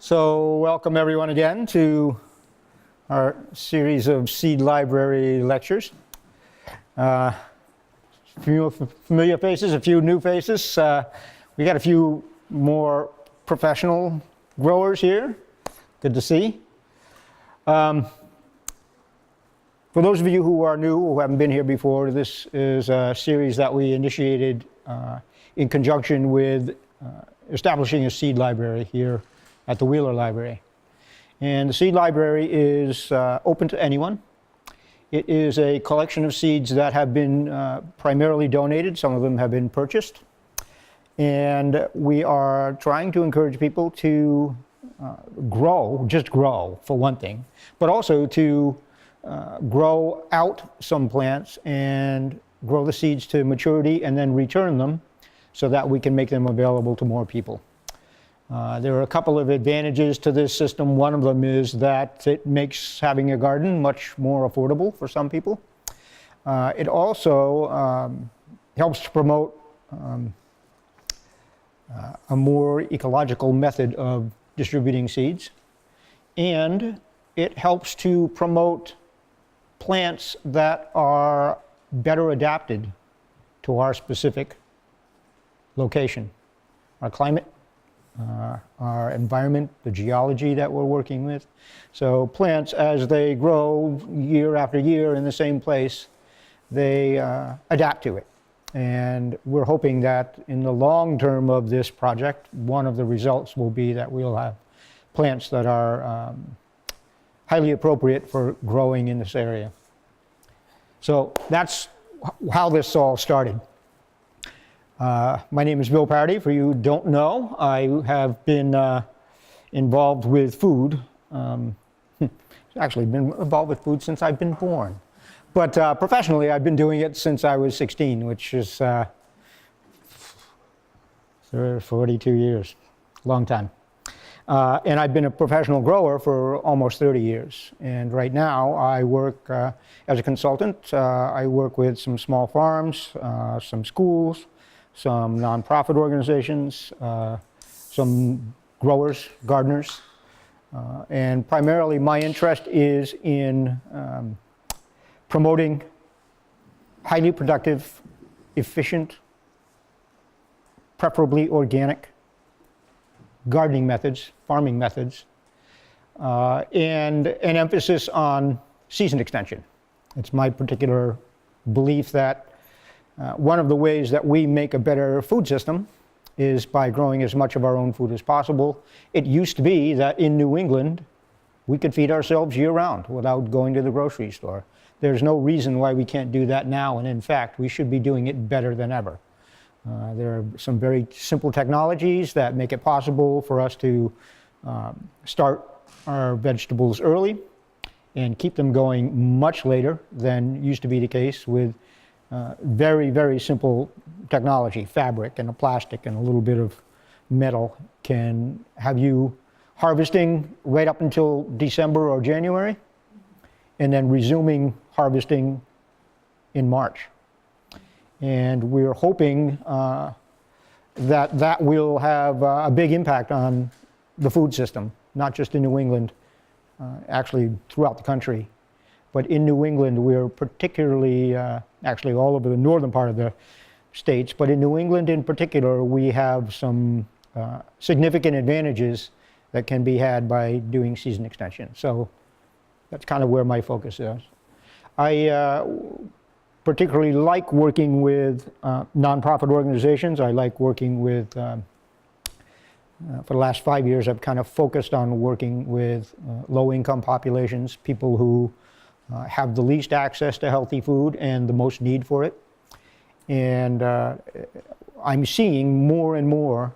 So welcome everyone again to our series of seed library lectures. A few familiar faces, a few new faces. We got a few more professional growers here. Good to see. For those of you who are new, who haven't been here before, this is a series that we initiated in conjunction with establishing a seed library here at the Wheeler Library. And the seed library is open to anyone. It is a collection of seeds that have been primarily donated. Some of them have been purchased. And we are trying to encourage people to grow, just grow for one thing, but also to grow out some plants and grow the seeds to maturity and then return them so that we can make them available to more people. There are a couple of advantages to this system. One of them is that it makes having a garden much more affordable for some people. It also helps to promote a more ecological method of distributing seeds. And it helps to promote plants that are better adapted to our specific location, our climate, our environment, the geology that we're working with. So plants, as they grow year after year in the same place, they adapt to it. And we're hoping that in the long term of this project, one of the results will be that we'll have plants that are highly appropriate for growing in this area. So that's how this all started. My name is Bill Paradis. For you who don't know, I have been involved with food. Actually been involved with food since I've been born. But professionally, I've been doing it since I was 16, which is 42 years, long time. And I've been a professional grower for almost 30 years. And right now, I work as a consultant. I work with some small farms, some schools, some nonprofit organizations, some growers, gardeners, and primarily my interest is in promoting highly productive, efficient, preferably organic gardening methods, farming methods, and an emphasis on season extension. It's my particular belief that one of the ways that we make a better food system is by growing as much of our own food as possible. It used to be that in New England, we could feed ourselves year-round without going to the grocery store. There's no reason why we can't do that now, and in fact, we should be doing it better than ever. There are some very simple technologies that make it possible for us to start our vegetables early and keep them going much later than used to be the case with very, very simple technology. Fabric and a plastic and a little bit of metal can have you harvesting right up until December or January, and then resuming harvesting in March. And we're hoping that that will have a big impact on the food system, not just in New England, actually throughout the country. But in New England, we're particularly, actually all over the northern part of the states, but in New England in particular, we have some significant advantages that can be had by doing season extension. So that's kind of where my focus is. I particularly like working with nonprofit organizations. I like working with, for the last 5 years, I've kind of focused on working with low-income populations, people who have the least access to healthy food and the most need for it. And I'm seeing more and more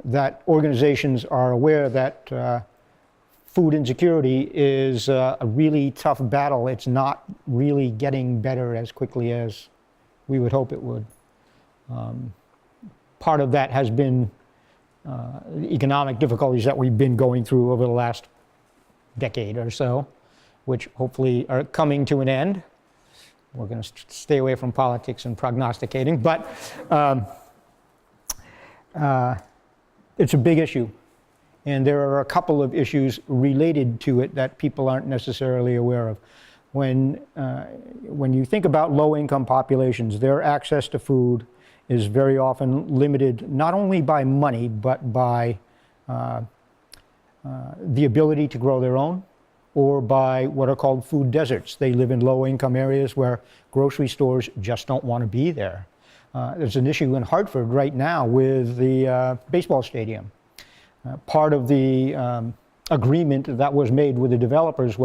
that organizations are aware that food insecurity is a really tough battle. It's not really getting better as quickly as we would hope it would. Part of that has been the economic difficulties that we've been going through over the last decade or so, which hopefully are coming to an end. We're going to stay away from politics and prognosticating, but it's a big issue. And there are a couple of issues related to it that people aren't necessarily aware of. When you think about low-income populations, their access to food is very often limited not only by money, but by the ability to grow their own, or by what are called food deserts. They live in low-income areas where grocery stores just don't want to be there. There's an issue in Hartford right now with the baseball stadium. Part of the agreement that was made with the developers,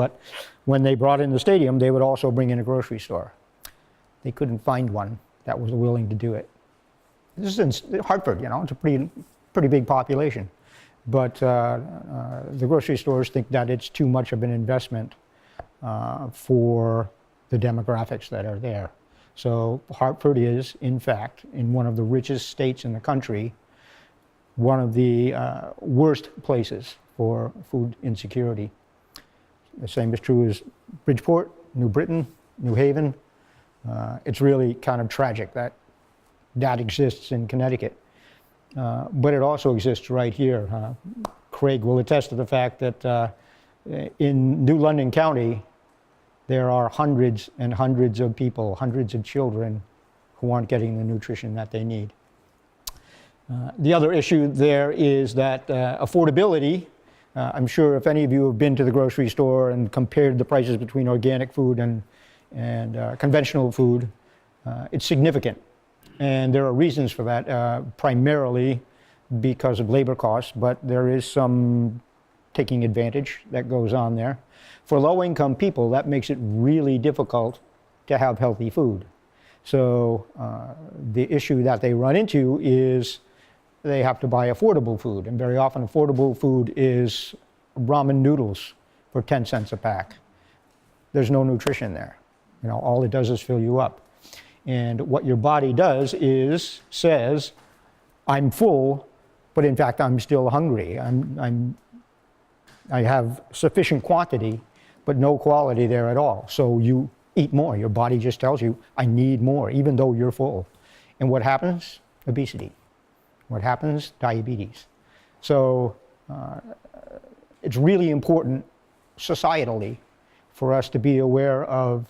when they brought in the stadium, they would also bring in a grocery store. They couldn't find one that was willing to do it. This is in Hartford, you know, it's a pretty big population. But the grocery stores think that it's too much of an investment for the demographics that are there. So Hartford is, in fact, in one of the richest states in the country, one of the worst places for food insecurity. The same is true as Bridgeport, New Britain, New Haven. It's really kind of tragic that that exists in Connecticut. But it also exists right here. Craig will attest to the fact that in New London County, there are hundreds and hundreds of people, hundreds of children who aren't getting the nutrition that they need. The other issue there is that affordability. I'm sure if any of you have been to the grocery store and compared the prices between organic food and conventional food, it's significant. And there are reasons for that, primarily because of labor costs, but there is some taking advantage that goes on there. For low-income people, that makes it really difficult to have healthy food. So the issue that they run into is they have to buy affordable food, and very often affordable food is ramen noodles for 10 cents a pack. There's no nutrition there. You know, all it does is fill you up. And what your body does is says, I'm full, but in fact I'm still hungry. I have sufficient quantity, but no quality there at all. So you eat more. Your body just tells you, I need more, even though you're full. And what happens? Obesity. What happens? Diabetes. So it's really important societally for us to be aware of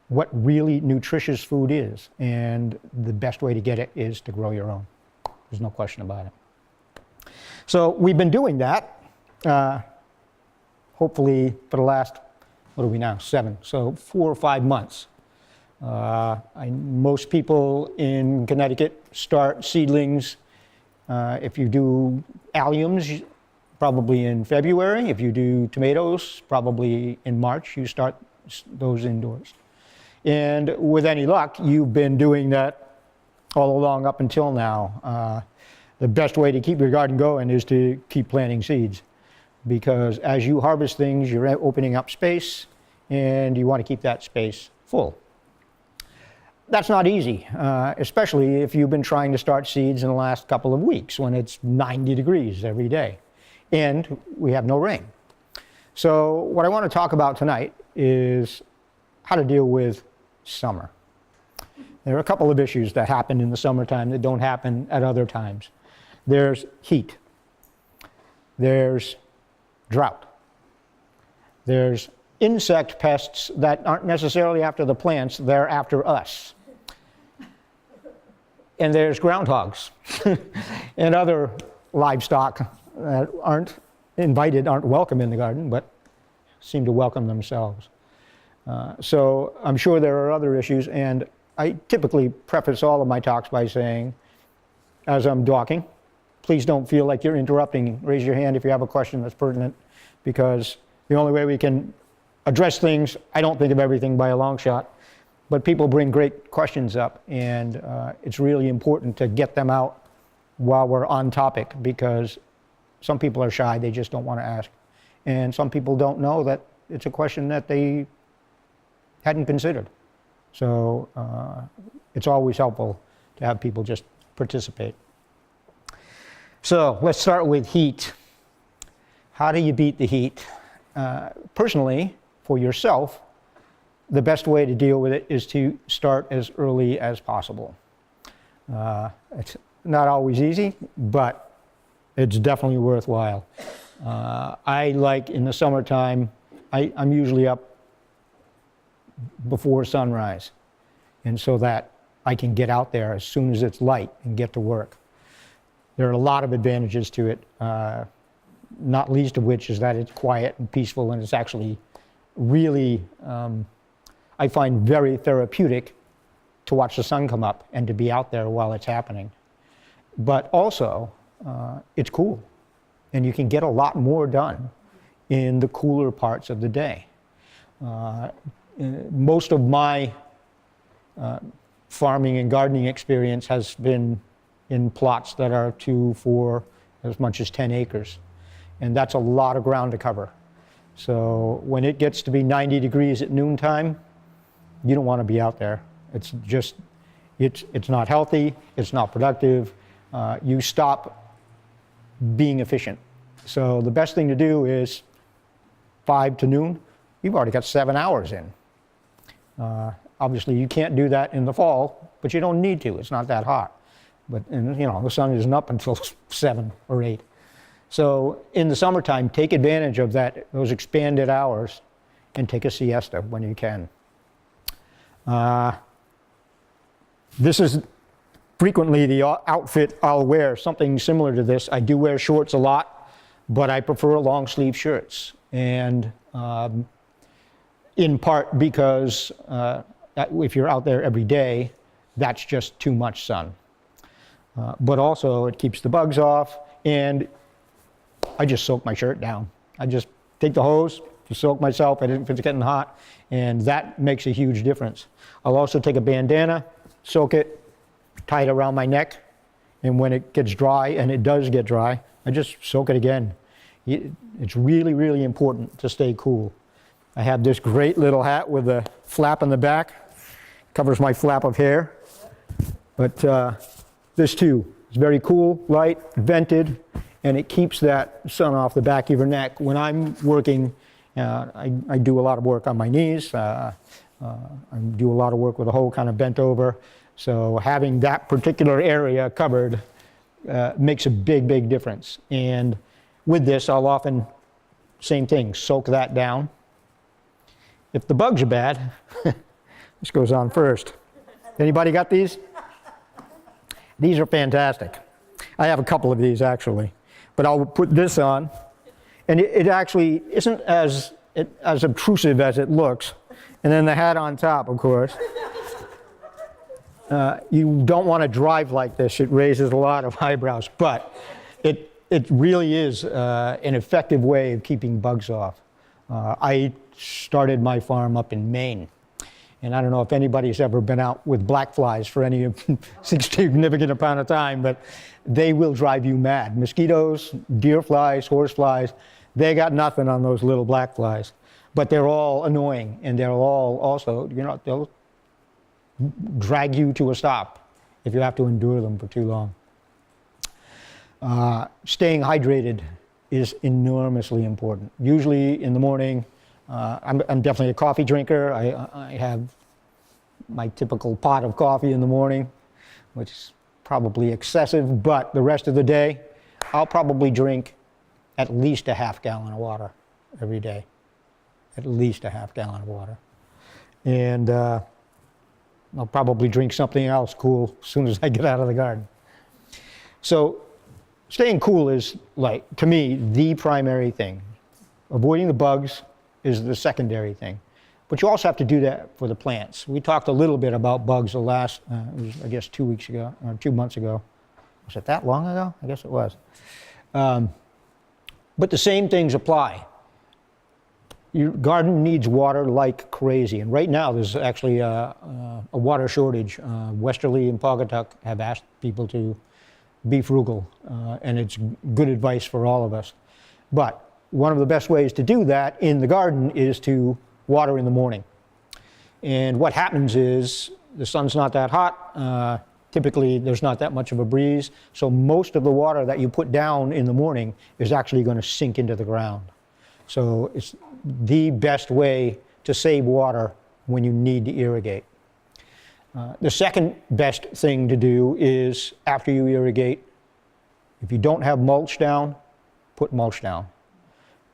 what really nutritious food is, and the best way to get it is to grow your own. There's no question about it. So we've been doing that, hopefully for the last, what are we now, 7, so 4 or 5 months. Most people in Connecticut start seedlings, if you do alliums, probably in February. If you do tomatoes, probably in March, you start those indoors. And with any luck, you've been doing that all along up until now. The best way to keep your garden going is to keep planting seeds, because as you harvest things, you're opening up space, and you want to keep that space full. That's not easy, especially if you've been trying to start seeds in the last couple of weeks when it's 90 degrees every day, and we have no rain. So what I want to talk about tonight is how to deal with summer. There are a couple of issues that happen in the summertime that don't happen at other times. There's heat. There's drought. There's insect pests that aren't necessarily after the plants, they're after us. And there's groundhogs and other livestock that aren't invited, aren't welcome in the garden, but seem to welcome themselves. So I'm sure there are other issues, and I typically preface all of my talks by saying, as I'm talking, please don't feel like you're interrupting. Raise your hand if you have a question that's pertinent, because the only way we can address things, I don't think of everything by a long shot, but people bring great questions up, and it's really important to get them out while we're on topic, because some people are shy, they just don't want to ask. And some people don't know that it's a question that they hadn't considered. So it's always helpful to have people just participate. So let's start with heat. How do you beat the heat? Personally, for yourself, the best way to deal with it is to start as early as possible. It's not always easy, but It's definitely worthwhile. I like in the summertime, I'm usually up before sunrise, and so that I can get out there as soon as it's light and get to work. There are a lot of advantages to it, not least of which is that it's quiet and peaceful, and it's actually really, I find very therapeutic to watch the sun come up and to be out there while it's happening. But also, it's cool, and you can get a lot more done in the cooler parts of the day. Most of my farming and gardening experience has been in plots that are 2, 4, as much as 10 acres. And that's a lot of ground to cover. So when it gets to be 90 degrees at noontime, you don't want to be out there. It's just, it's not healthy, it's not productive. You stop being efficient. So the best thing to do is 5 to noon, you've already got 7 hours in. Obviously you can't do that in the fall, but you don't need to, it's not that hot. But the sun isn't up until 7 or 8. So in the summertime, take advantage of those expanded hours and take a siesta when you can. This is frequently the outfit I'll wear, something similar to this. I do wear shorts a lot, but I prefer long sleeve shirts. And in part because if you're out there every day, that's just too much sun. But also it keeps the bugs off, and I just soak my shirt down. I just take the hose to soak myself if it's getting hot, and that makes a huge difference. I'll also take a bandana, soak it, tie it around my neck, and when it gets dry, and it does get dry, I just soak it again. It's really, really important to stay cool. I have this great little hat with a flap in the back, covers my flap of hair, but this too is very cool, light, vented, and it keeps that sun off the back of your neck. When I'm working, I do a lot of work on my knees. I do a lot of work with a hole kind of bent over. So having that particular area covered makes a big, big difference. And with this, I'll often, same thing, soak that down. If the bugs are bad, this goes on first. Anybody got these? These are fantastic. I have a couple of these actually, but I'll put this on, and it actually isn't as obtrusive as it looks. And then the hat on top, of course. You don't want to drive like this. It raises a lot of eyebrows, but it really is an effective way of keeping bugs off. I started my farm up in Maine. And I don't know if anybody's ever been out with black flies for any significant amount of time, but they will drive you mad. Mosquitoes, deer flies, horse flies, they got nothing on those little black flies. But they're all annoying, and they're all also, they'll drag you to a stop if you have to endure them for too long. Staying hydrated is enormously important. Usually in the morning, I'm definitely a coffee drinker. I have my typical pot of coffee in the morning, which is probably excessive, but the rest of the day, I'll probably drink at least a half gallon of water every day. At least a half gallon of water. And I'll probably drink something else cool as soon as I get out of the garden. So staying cool is, to me, the primary thing. Avoiding the bugs is the secondary thing. But you also have to do that for the plants. We talked a little bit about bugs the last, it was, I guess 2 weeks ago, or 2 months ago. Was it that long ago? I guess it was. But the same things apply. Your garden needs water like crazy. And right now there's actually a water shortage. Westerly and Pawcatuck have asked people to be frugal, and it's good advice for all of us. But one of the best ways to do that in the garden is to water in the morning. And what happens is the sun's not that hot. Typically, there's not that much of a breeze. So most of the water that you put down in the morning is actually going to sink into the ground. So it's the best way to save water when you need to irrigate. The second best thing to do is, after you irrigate, If you don't have mulch down, put mulch down.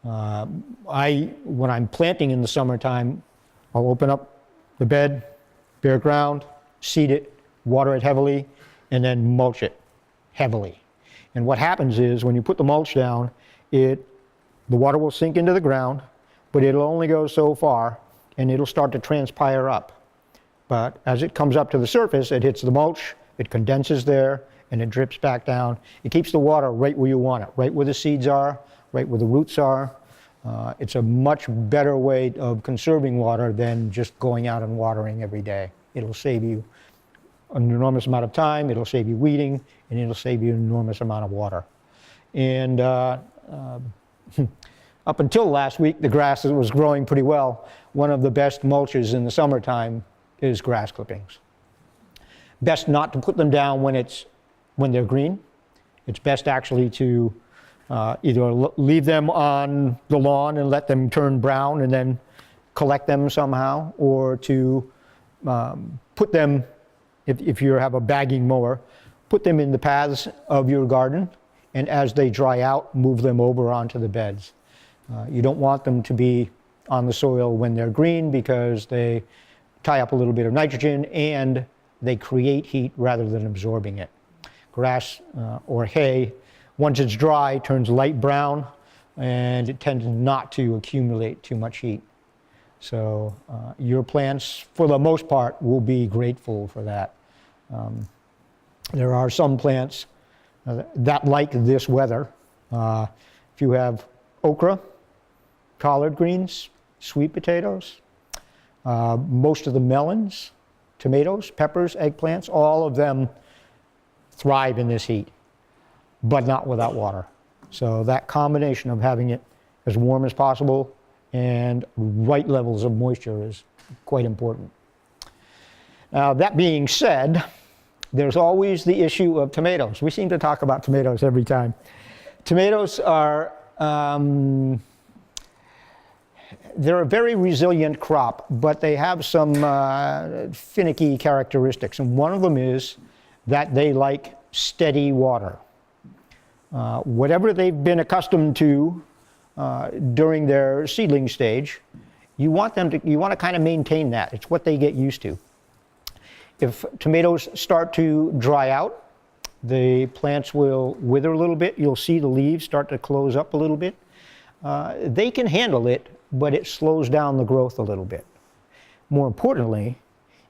When I'm planting in the summertime, I'll open up the bed, bare ground, seed it, water it heavily, and then mulch it heavily. And what happens is when you put the mulch down, the water will sink into the ground, but it'll only go so far, and it'll start to transpire up. But as it comes up to the surface, it hits the mulch, it condenses there, and it drips back down. It keeps the water right where you want it, right where the seeds are, right where the roots are. It's a much better way of conserving water than just going out and watering every day. It'll save you an enormous amount of time, it'll save you weeding, and it'll save you an enormous amount of water. And up until last week, the grass was growing pretty well. One of the best mulches in the summertime is grass clippings. Best not to put them down when they're green. It's best actually to either leave them on the lawn and let them turn brown and then collect them somehow, or to put them, if you have a bagging mower, put them in the paths of your garden, and as they dry out, move them over onto the beds. You don't want them to be on the soil when they're green because they tie up a little bit of nitrogen and they create heat rather than absorbing it. Grass or hay, once it's dry, turns light brown, and it tends not to accumulate too much heat. So your plants, for the most part, will be grateful for that. There are some plants that like this weather. If you have okra, collard greens, sweet potatoes, most of the melons, tomatoes, peppers, eggplants, all of them thrive in this heat, but not without water. So that combination of having it as warm as possible and right levels of moisture is quite important. Now, that being said, there's always the issue of tomatoes. We seem to talk about tomatoes every time. Tomatoes are, they're a very resilient crop, but they have some finicky characteristics. And one of them is that they like steady water. Whatever they've been accustomed to during their seedling stage, you want to kind of maintain that. It's what they get used to. If tomatoes start to dry out, the plants will wither a little bit. You'll see the leaves start to close up a little bit. They can handle it, but it slows down the growth a little bit. More importantly,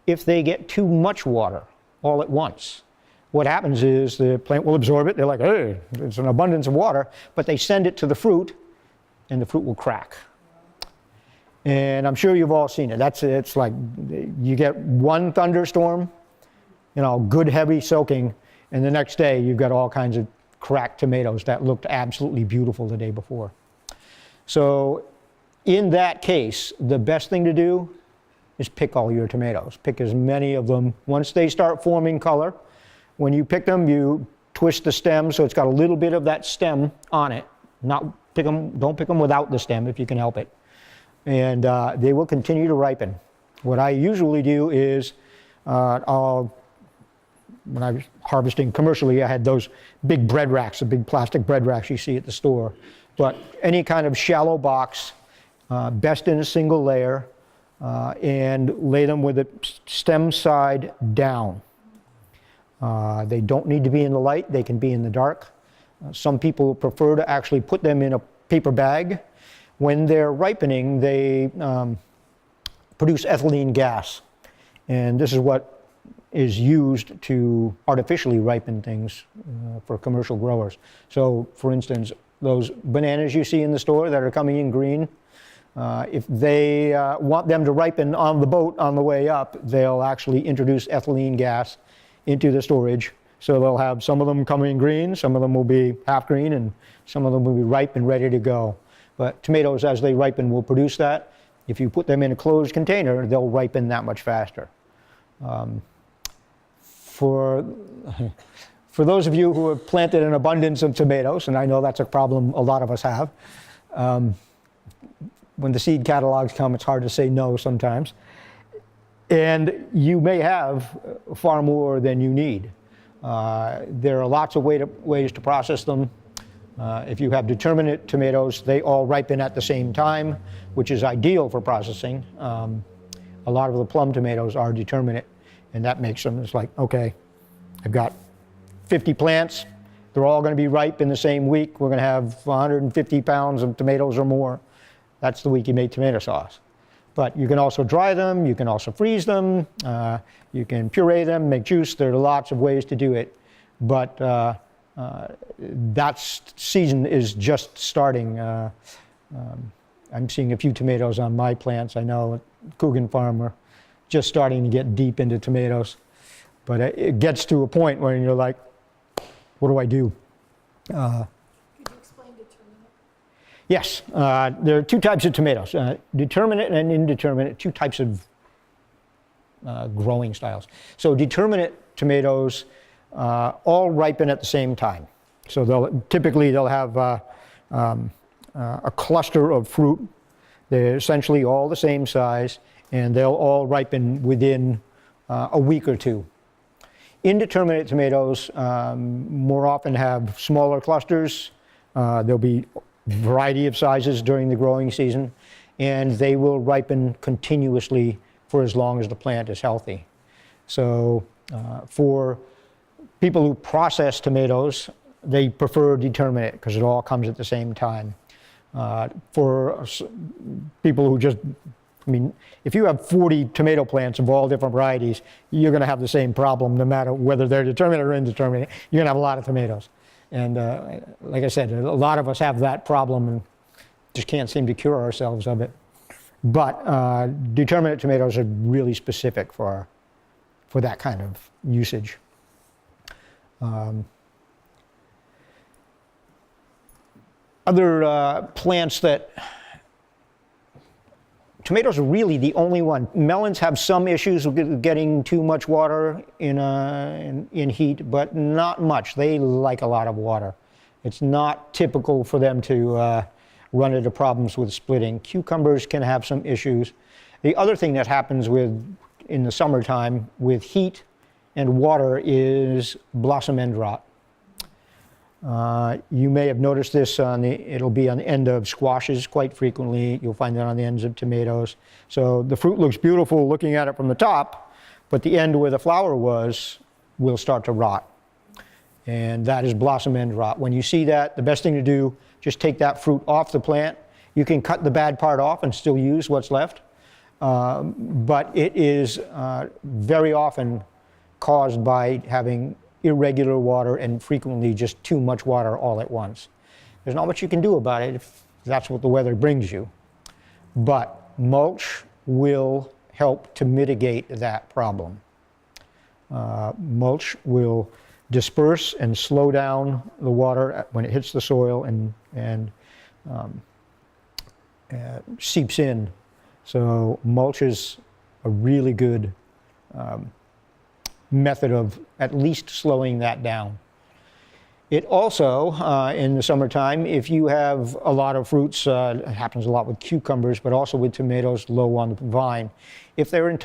if they get too much water all at once, what happens is the plant will absorb it. They're like, hey, it's an abundance of water, but they send it to the fruit, and the fruit will crack. And I'm sure you've all seen it. It's like you get one thunderstorm, good heavy soaking, and the next day you've got all kinds of cracked tomatoes that looked absolutely beautiful the day before. So in that case, the best thing to do is pick all your tomatoes. Pick as many of them. Once they start forming color, when you pick them, you twist the stem so it's got a little bit of that stem on it. Don't pick them without the stem if you can help it. And they will continue to ripen. What I usually do is, when I was harvesting commercially, I had those big bread racks, the big plastic bread racks you see at the store. But any kind of shallow box, best in a single layer, and lay them with the stem side down. They don't need to be in the light, they can be in the dark. Some people prefer to actually put them in a paper bag. When they're ripening, they produce ethylene gas. And this is what is used to artificially ripen things for commercial growers. So, for instance, those bananas you see in the store that are coming in green, if they want them to ripen on the boat on the way up, they'll actually introduce ethylene gas into the storage. So they'll have some of them coming green, some of them will be half green, and some of them will be ripe and ready to go. But tomatoes, as they ripen, will produce that. If you put them in a closed container, they'll ripen that much faster. For those of you who have planted an abundance of tomatoes, and I know that's a problem a lot of us have, when the seed catalogs come, it's hard to say no sometimes. And you may have far more than you need. There are lots of ways to process them. If you have determinate tomatoes, they all ripen at the same time, which is ideal for processing. A lot of the plum tomatoes are determinate, and that makes them, it's like, okay, I've got 50 plants. They're all going to be ripe in the same week. We're going to have 150 pounds of tomatoes or more. That's the week you make tomato sauce. But you can also dry them. You can also freeze them. You can puree them, make juice. There are lots of ways to do it. But that season is just starting. I'm seeing a few tomatoes on my plants. I know at Coogan Farm we're just starting to get deep into tomatoes. But it gets to a point where you're like, what do I do? Could you explain determinate? Yes, there are two types of tomatoes, determinate and indeterminate, two types of growing styles. So determinate tomatoes all ripen at the same time. So typically they'll have a cluster of fruit. They're essentially all the same size, and they'll all ripen within a week or two. Indeterminate tomatoes more often have smaller clusters. There'll be a variety of sizes during the growing season, and they will ripen continuously for as long as the plant is healthy. So for people who process tomatoes, they prefer determinate because it all comes at the same time. For people who just, I mean, if you have 40 tomato plants of all different varieties, you're going to have the same problem no matter whether they're determinate or indeterminate. You're going to have a lot of tomatoes. And like I said, a lot of us have that problem and just can't seem to cure ourselves of it. But determinate tomatoes are really specific for that kind of usage. Other plants that, tomatoes are really the only one. Melons have some issues with getting too much water in heat, but not much. They like a lot of water. It's not typical for them to run into problems with splitting. Cucumbers can have some issues. The other thing that happens in the summertime with heat and water is blossom end rot. You may have noticed this it'll be on the end of squashes quite frequently. You'll find it on the ends of tomatoes. So the fruit looks beautiful looking at it from the top, but the end where the flower was will start to rot. And that is blossom end rot. When you see that, the best thing to do, just take that fruit off the plant. You can cut the bad part off and still use what's left. But it is very often caused by having irregular water and frequently just too much water all at once. There's not much you can do about it if that's what the weather brings you. But mulch will help to mitigate that problem. Mulch will disperse and slow down the water when it hits the soil and seeps in. So mulch is a really good method of at least slowing that down. It also, in the summertime, if you have a lot of fruits, it happens a lot with cucumbers, but also with tomatoes low on the vine. If they're in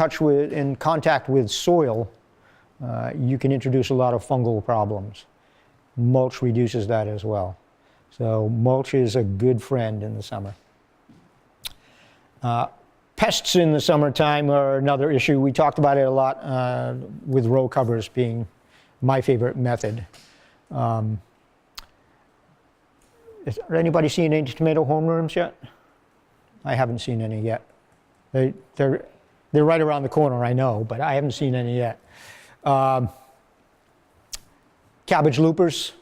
contact with soil, you can introduce a lot of fungal problems. Mulch reduces that as well. So mulch is a good friend in the summer. Pests in the summertime are another issue. We talked about it a lot with row covers being my favorite method. Has anybody seen any tomato hornworms yet? I haven't seen any yet. They're right around the corner, I know, but I haven't seen any yet. Cabbage loopers.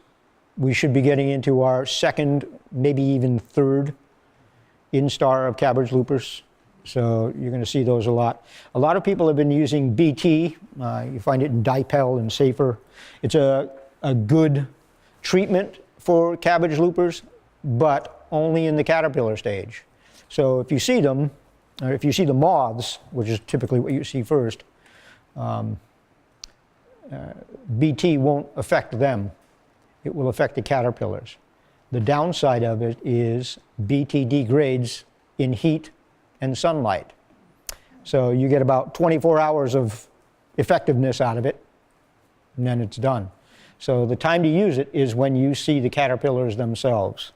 We should be getting into our second, maybe even third instar of cabbage loopers. So you're going to see those a lot. A lot of people have been using BT. You find it in Dipel and Safer. It's a good treatment for cabbage loopers, but only in the caterpillar stage. So if you see them, or if you see the moths, which is typically what you see first, BT won't affect them. It will affect the caterpillars. The downside of it is BT degrades in heat and sunlight. So you get about 24 hours of effectiveness out of it, and then it's done. So the time to use it is when you see the caterpillars themselves.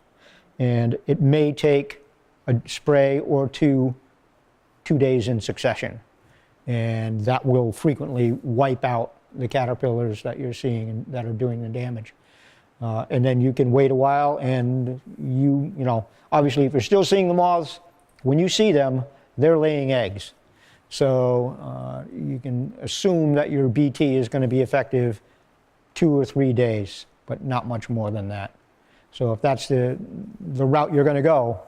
And it may take a spray or 2 days in succession. And that will frequently wipe out the caterpillars that you're seeing and that are doing the damage. And then you can wait a while, and you know, obviously if you're still seeing the moths, when you see them, they're laying eggs. So you can assume that your BT is going to be effective 2 or 3 days, but not much more than that. So if that's the route you're going to go,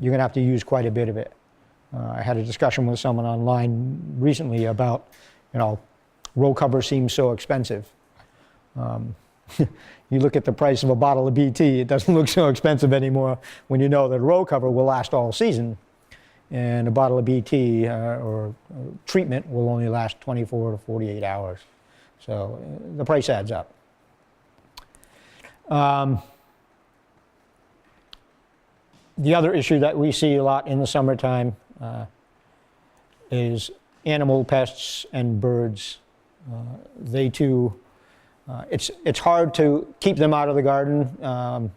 you're going to have to use quite a bit of it. I had a discussion with someone online recently about, you know, row cover seems so expensive. You look at the price of a bottle of BT, it doesn't look so expensive anymore when you know that row cover will last all season. And a bottle of BT or treatment will only last 24 to 48 hours. So the price adds up. The other issue that we see a lot in the summertime is animal pests and birds. They too, it's hard to keep them out of the garden. I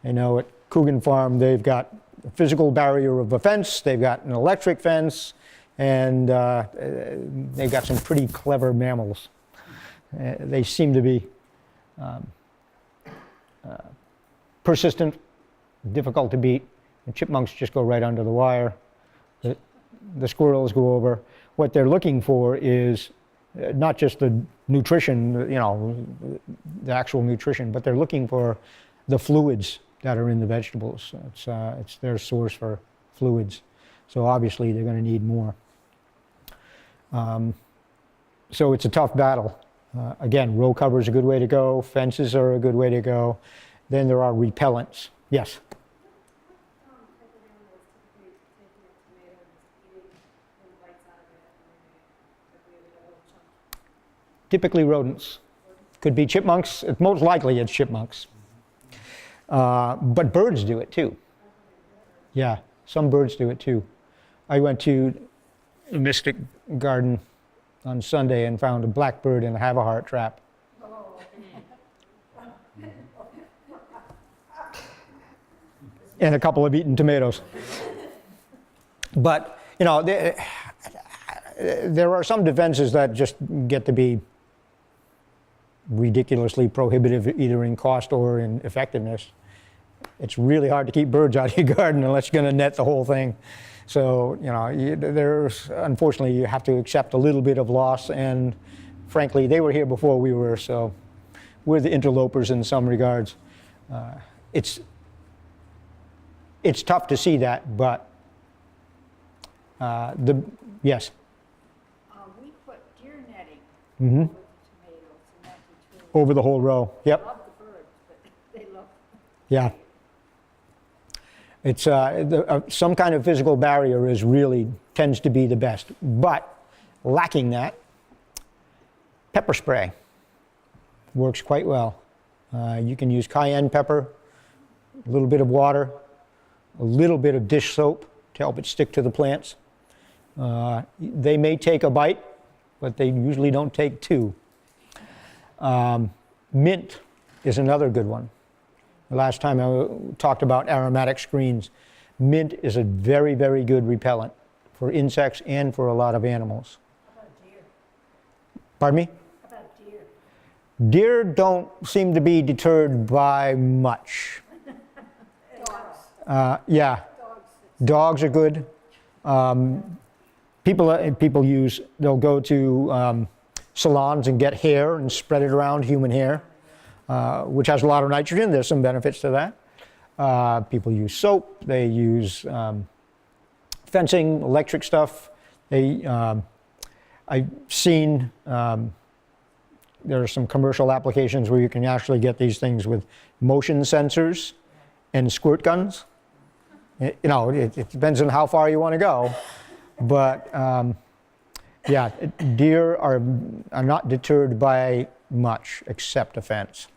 know at Coogan Farm they've got a physical barrier of a fence, they've got an electric fence, and they've got some pretty clever mammals. They seem to be persistent, difficult to beat. The chipmunks just go right under the wire. The squirrels go over. What they're looking for is not just the nutrition, you know, the actual nutrition, but they're looking for the fluids that are in the vegetables. It's their source for fluids. So obviously they're going to need more. So it's a tough battle. Again, row cover is a good way to go. Fences are a good way to go. Then there are repellents. Yes? Typically rodents. Could be chipmunks. Most likely it's chipmunks. But birds do it too. Yeah, some birds do it too. I went to the Mystic Garden on Sunday and found a blackbird in a have-a-heart trap. And a couple of eaten tomatoes. But, you know, there are some defenses that just get to be ridiculously prohibitive either in cost or in effectiveness. It's really hard to keep birds out of your garden unless you're going to net the whole thing. So, you know, there's, unfortunately, you have to accept a little bit of loss, and frankly, they were here before we were, so we're the interlopers in some regards. It's tough to see that, but yes? We put deer netting Mm-hmm. over the tomatoes, and that deterred. Over the whole row, yep. They love the birds, but they love. Yeah. It's some kind of physical barrier is really tends to be the best, but lacking that, pepper spray works quite well. You can use cayenne pepper, a little bit of water, a little bit of dish soap to help it stick to the plants. They may take a bite, but they usually don't take two. Mint is another good one. The last time I talked about aromatic screens, mint is a very, very good repellent for insects and for a lot of animals. How about deer? Pardon me? How about deer? Deer don't seem to be deterred by much. Dogs. Yeah, dogs are good. They'll go to salons and get hair and spread it around, human hair, which has a lot of nitrogen. There's some benefits to that. People use soap. They use fencing, electric stuff. I've seen there are some commercial applications where you can actually get these things with motion sensors and squirt guns. You know, it depends on how far you want to go, but yeah, deer are not deterred by much except a fence.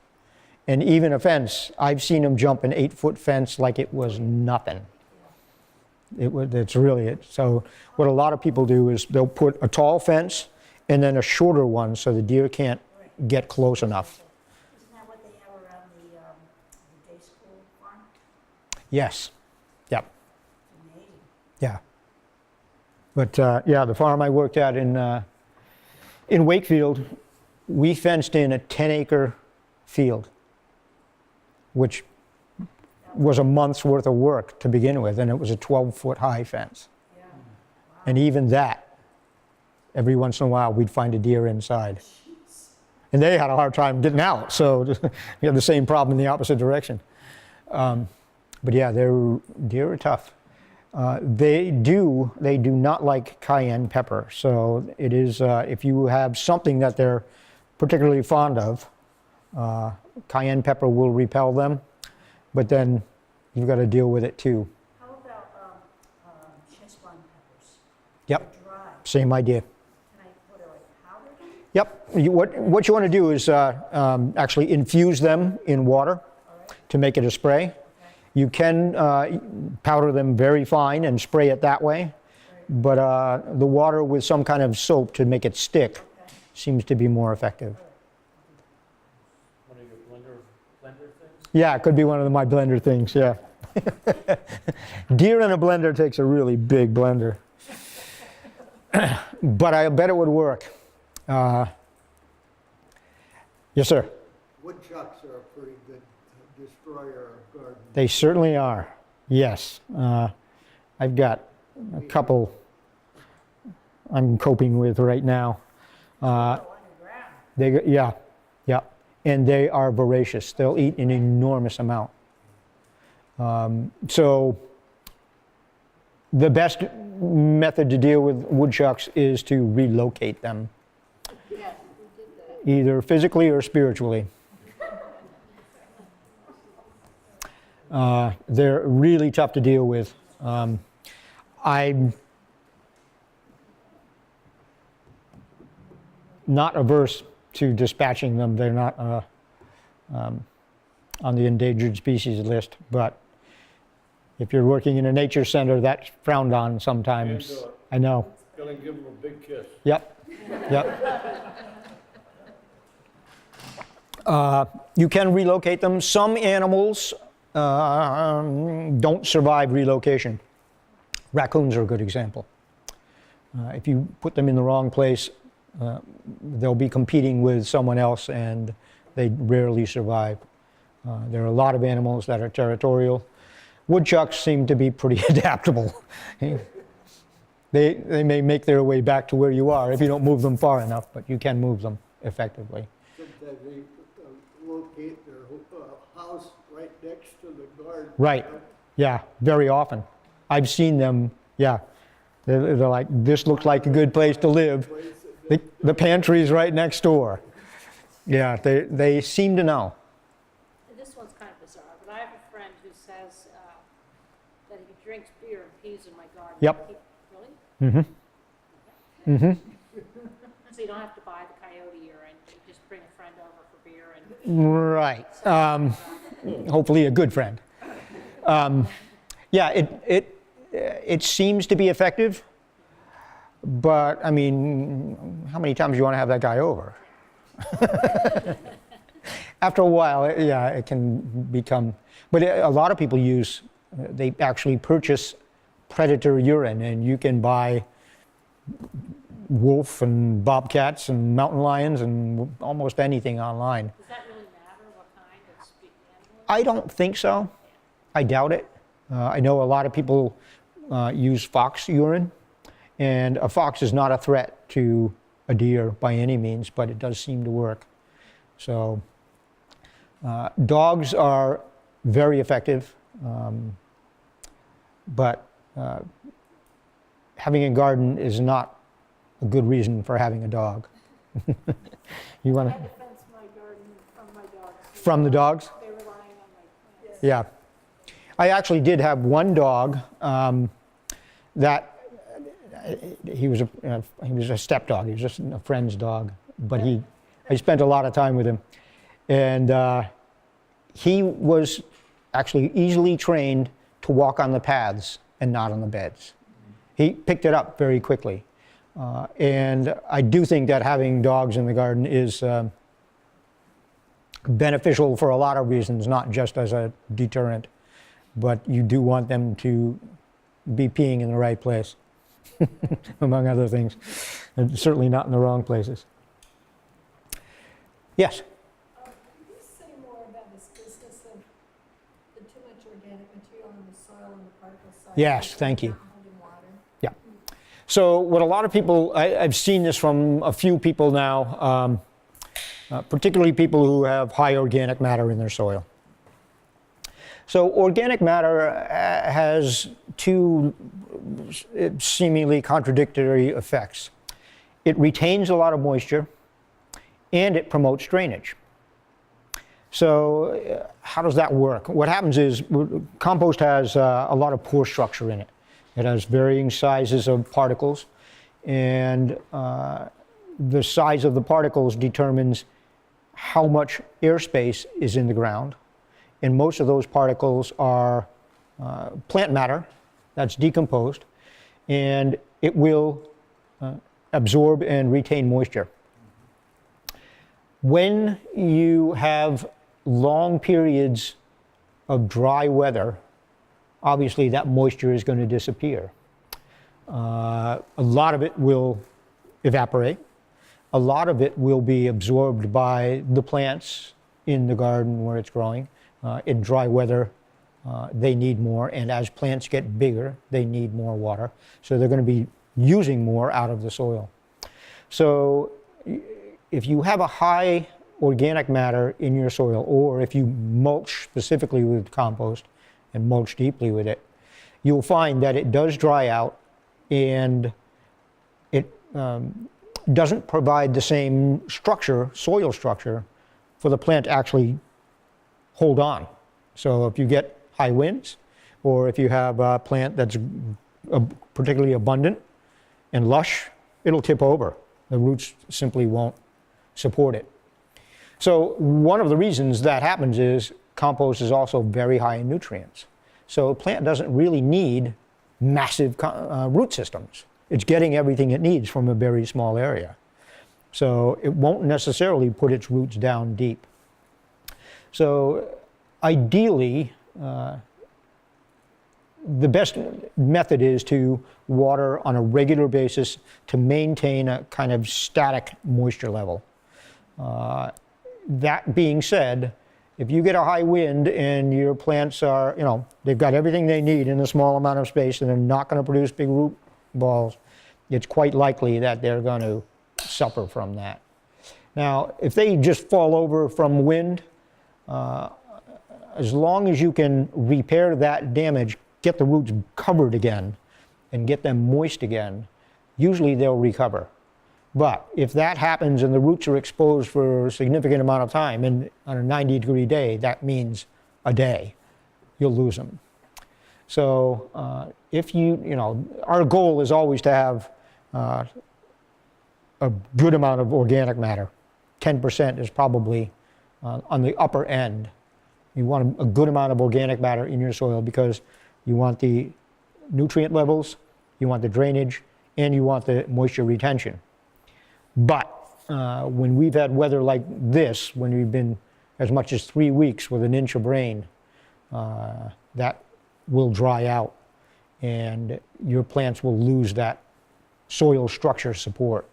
And even a fence, I've seen them jump an 8-foot fence like it was nothing. It's really it. So what a lot of people do is they'll put a tall fence and then a shorter one so the deer can't get close enough. Yes. Yep. Amazing. Yeah. But yeah, the farm I worked at in Wakefield, we fenced in a 10-acre field, which was a month's worth of work to begin with, and it was a 12-foot high fence. Yeah. And even that, every once in a while, we'd find a deer inside. And they had a hard time getting out, so we had the same problem in the opposite direction. But yeah, deer are tough. They do not like cayenne pepper, so it is, if you have something that they're particularly fond of, cayenne pepper will repel them, but then you've got to deal with it too. How about Szechuan peppers? Yep, They're dry. same idea. Can I put it like powdered? Yep, what you want to do is actually infuse them in water to make it a spray. You can powder them very fine and spray it that way, but the water with some kind of soap to make it stick seems to be more effective. One of your blender things? Yeah, it could be one of my blender things, yeah. Deer in a blender takes a really big blender. But I bet it would work. Yes, sir. Woodchucks are a pretty good destroyer of gardens. They certainly are, yes. I've got a couple I'm coping with right now. Yeah, and they are voracious. They'll eat an enormous amount. So the best method to deal with woodchucks is to relocate them, Yeah, we did that. either physically or spiritually. They're really tough to deal with. I'm not averse to dispatching them. They're not on the endangered species list, but if you're working in a nature center, that's frowned on sometimes. Can't do it. I know. Gonna give them a big kiss. Yep. You can relocate them. Some animals don't survive relocation. Raccoons are a good example. If you put them in the wrong place, they'll be competing with someone else and they rarely survive. There are a lot of animals that are territorial. Woodchucks seem to be pretty adaptable. They may make their way back to where you are if you don't move them far enough, but you can move them effectively. Sometimes they locate their house right next to the garden. Right. Yeah, very often. I've seen them, yeah. They're like, this looks like a good place to live. The pantry's right next door. Yeah, they seem to know. And this one's kind of bizarre, but I have a friend who says that he drinks beer and pees in my garden. Yep. Really? Mm-hmm. So you don't have to buy the coyote urine, you just bring a friend over for beer and... Right. Hopefully a good friend. Yeah, it seems to be effective, but I mean, how many times do you want to have that guy over? After a while, yeah, it can become, but a lot of people they actually purchase predator urine, and you can buy wolf and bobcats and mountain lions and almost anything online. Does that really matter what kind of animal? I don't think so. I doubt it. I know a lot of people use fox urine, and a fox is not a threat to a deer by any means, but it does seem to work. So dogs are very effective, but having a garden is not a good reason for having a dog. You want I to had to fence my garden from my dogs. from the dogs? They were relying on my plants. Yeah. I actually did have one dog that he was a step dog. He was just a friend's dog, but I spent a lot of time with him, and he was actually easily trained to walk on the paths and not on the beds. He picked it up very quickly, and I do think that having dogs in the garden is beneficial for a lot of reasons, not just as a deterrent. but you do want them to be peeing in the right place, among other things, and certainly not in the wrong places. Yes? Could you say more about this business of the too much organic material in the soil and the particle size? Yes, thank you. Not holding water? So what a lot of people, I've seen this from a few people now, particularly people who have high organic matter in their soil. So organic matter has two seemingly contradictory effects. It retains a lot of moisture and it promotes drainage. So how does that work? What happens is compost has a lot of pore structure in it. It has varying sizes of particles, and the size of the particles determines how much airspace is in the ground. And most of those particles are plant matter that's decomposed, and it will absorb and retain moisture. When you have long periods of dry weather, obviously that moisture is going to disappear. A lot of it will evaporate. A lot of it will be absorbed by the plants in the garden where it's growing. In dry weather, they need more, and as plants get bigger, they need more water. So they're going to be using more out of the soil. So if you have a high organic matter in your soil, or if you mulch specifically with compost and mulch deeply with it, you'll find that it does dry out, and it doesn't provide the same structure, soil structure, for the plant to actually hold on. So if you get high winds, or if you have a plant that's particularly abundant and lush, it'll tip over. The roots simply won't support it. So one of the reasons that happens is compost is also very high in nutrients. So a plant doesn't really need massive root systems. It's getting everything it needs from a very small area. So it won't necessarily put its roots down deep. So ideally, the best method is to water on a regular basis to maintain a kind of static moisture level. That being said, if you get a high wind and your plants are, they've got everything they need in a small amount of space and they're not going to produce big root balls, it's quite likely that they're going to suffer from that. Now, if they just fall over from wind, as long as you can repair that damage, get the roots covered again, and get them moist again, usually they'll recover. But if that happens and the roots are exposed for a significant amount of time, and on a 90-degree day, that means a day, you'll lose them. So if our goal is always to have a good amount of organic matter. 10% is probably on the upper end. You want a good amount of organic matter in your soil because you want the nutrient levels, you want the drainage, and you want the moisture retention. But when we've had weather like this, when we've been as much as 3 weeks with an inch of rain, that will dry out and your plants will lose that soil structure support.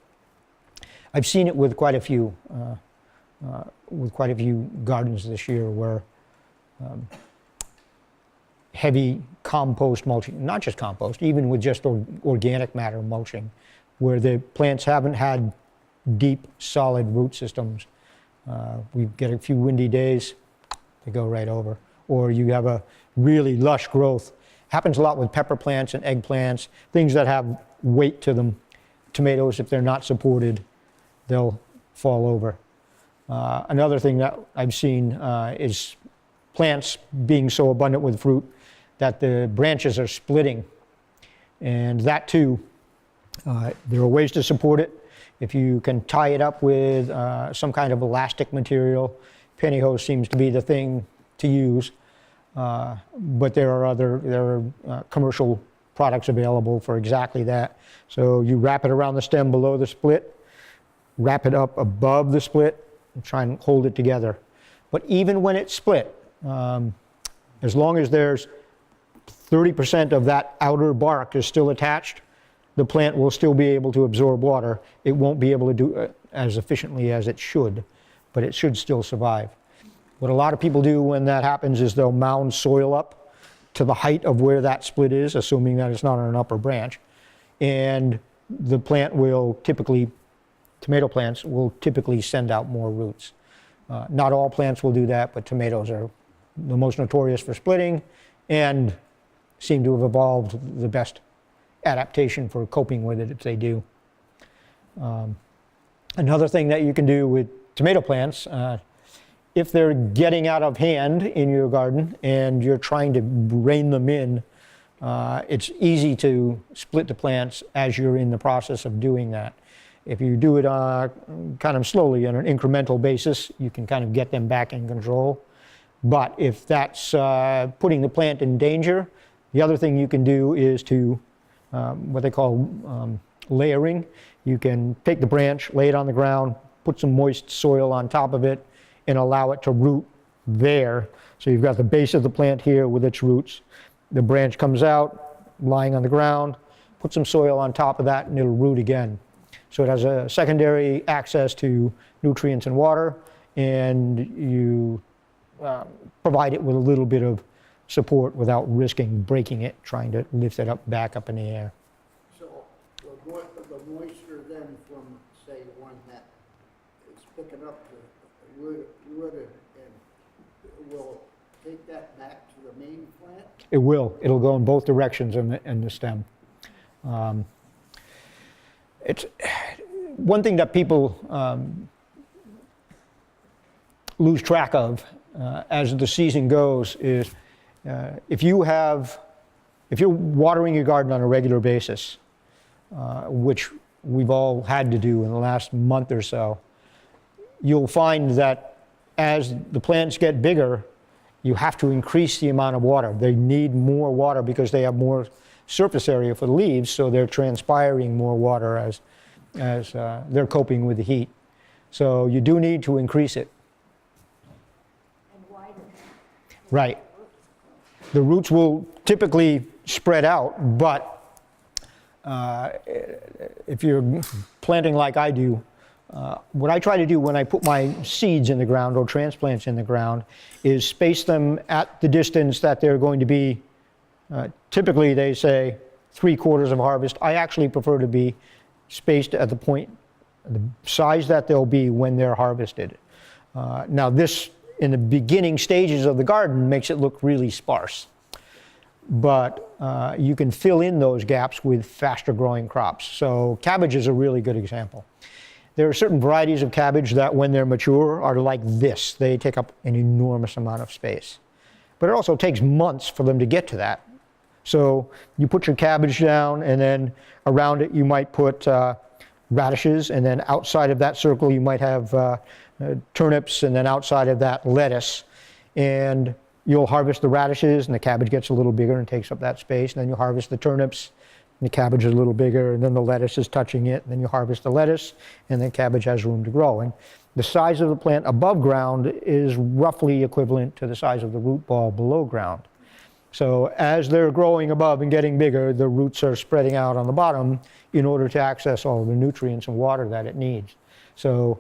I've seen it with quite a few gardens this year where heavy compost mulching, not just compost, even with just organic matter mulching, where the plants haven't had deep, solid root systems. We get a few windy days, they go right over. Or you have a really lush growth. Happens a lot with pepper plants and eggplants, things that have weight to them. Tomatoes, if they're not supported, they'll fall over. Another thing that I've seen is plants being so abundant with fruit that the branches are splitting. And that too, there are ways to support it. If you can tie it up with some kind of elastic material, pantyhose seems to be the thing to use. But there are commercial products available for exactly that. So you wrap it around the stem below the split, wrap it up above the split, and try and hold it together. But even when it's split, as long as there's 30% of that outer bark is still attached, the plant will still be able to absorb water. It won't be able to do it as efficiently as it should, but it should still survive. What a lot of people do when that happens is they'll mound soil up to the height of where that split is, assuming that it's not on an upper branch. And the plant will typically, tomato plants will typically send out more roots. Not all plants will do that, but tomatoes are the most notorious for splitting and seem to have evolved the best adaptation for coping with it if they do. Another thing that you can do with tomato plants, if they're getting out of hand in your garden and you're trying to rein them in, it's easy to split the plants as you're in the process of doing that. If you do it kind of slowly on an incremental basis, you can kind of get them back in control. But if that's putting the plant in danger, the other thing you can do is to what they call layering. You can take the branch, lay it on the ground, put some moist soil on top of it, and allow it to root there. So you've got the base of the plant here with its roots. The branch comes out, lying on the ground, put some soil on top of that, and it'll root again. So it has a secondary access to nutrients and water, and you provide it with a little bit of support without risking breaking it, trying to lift it up back up in the air. So the moisture then from, say, one that is picking up the wood and will take that back to the main plant? It will. It'll go in both directions in the stem. It's one thing that people lose track of as the season goes is if you're watering your garden on a regular basis, which we've all had to do in the last month or so, you'll find that as the plants get bigger, you have to increase the amount of water. They need more water because they have more surface area for the leaves, so they're transpiring more water as they're coping with the heat. So you do need to increase it. And wider. Right. The roots will typically spread out, but if you're planting like I do, what I try to do when I put my seeds in the ground or transplants in the ground is space them at the distance that they're going to be. Typically they say 3/4 of harvest. I actually prefer to be spaced at the point, the size that they'll be when they're harvested. Now this, in the beginning stages of the garden, makes it look really sparse. But you can fill in those gaps with faster growing crops. So cabbage is a really good example. There are certain varieties of cabbage that when they're mature are like this. They take up an enormous amount of space. But it also takes months for them to get to that. So you put your cabbage down and then around it you might put radishes, and then outside of that circle you might have turnips, and then outside of that lettuce. And you'll harvest the radishes and the cabbage gets a little bigger and takes up that space. And then you harvest the turnips and the cabbage is a little bigger, and then the lettuce is touching it. And then you harvest the lettuce and the cabbage has room to grow. And the size of the plant above ground is roughly equivalent to the size of the root ball below ground. So as they're growing above and getting bigger, the roots are spreading out on the bottom in order to access all the nutrients and water that it needs. So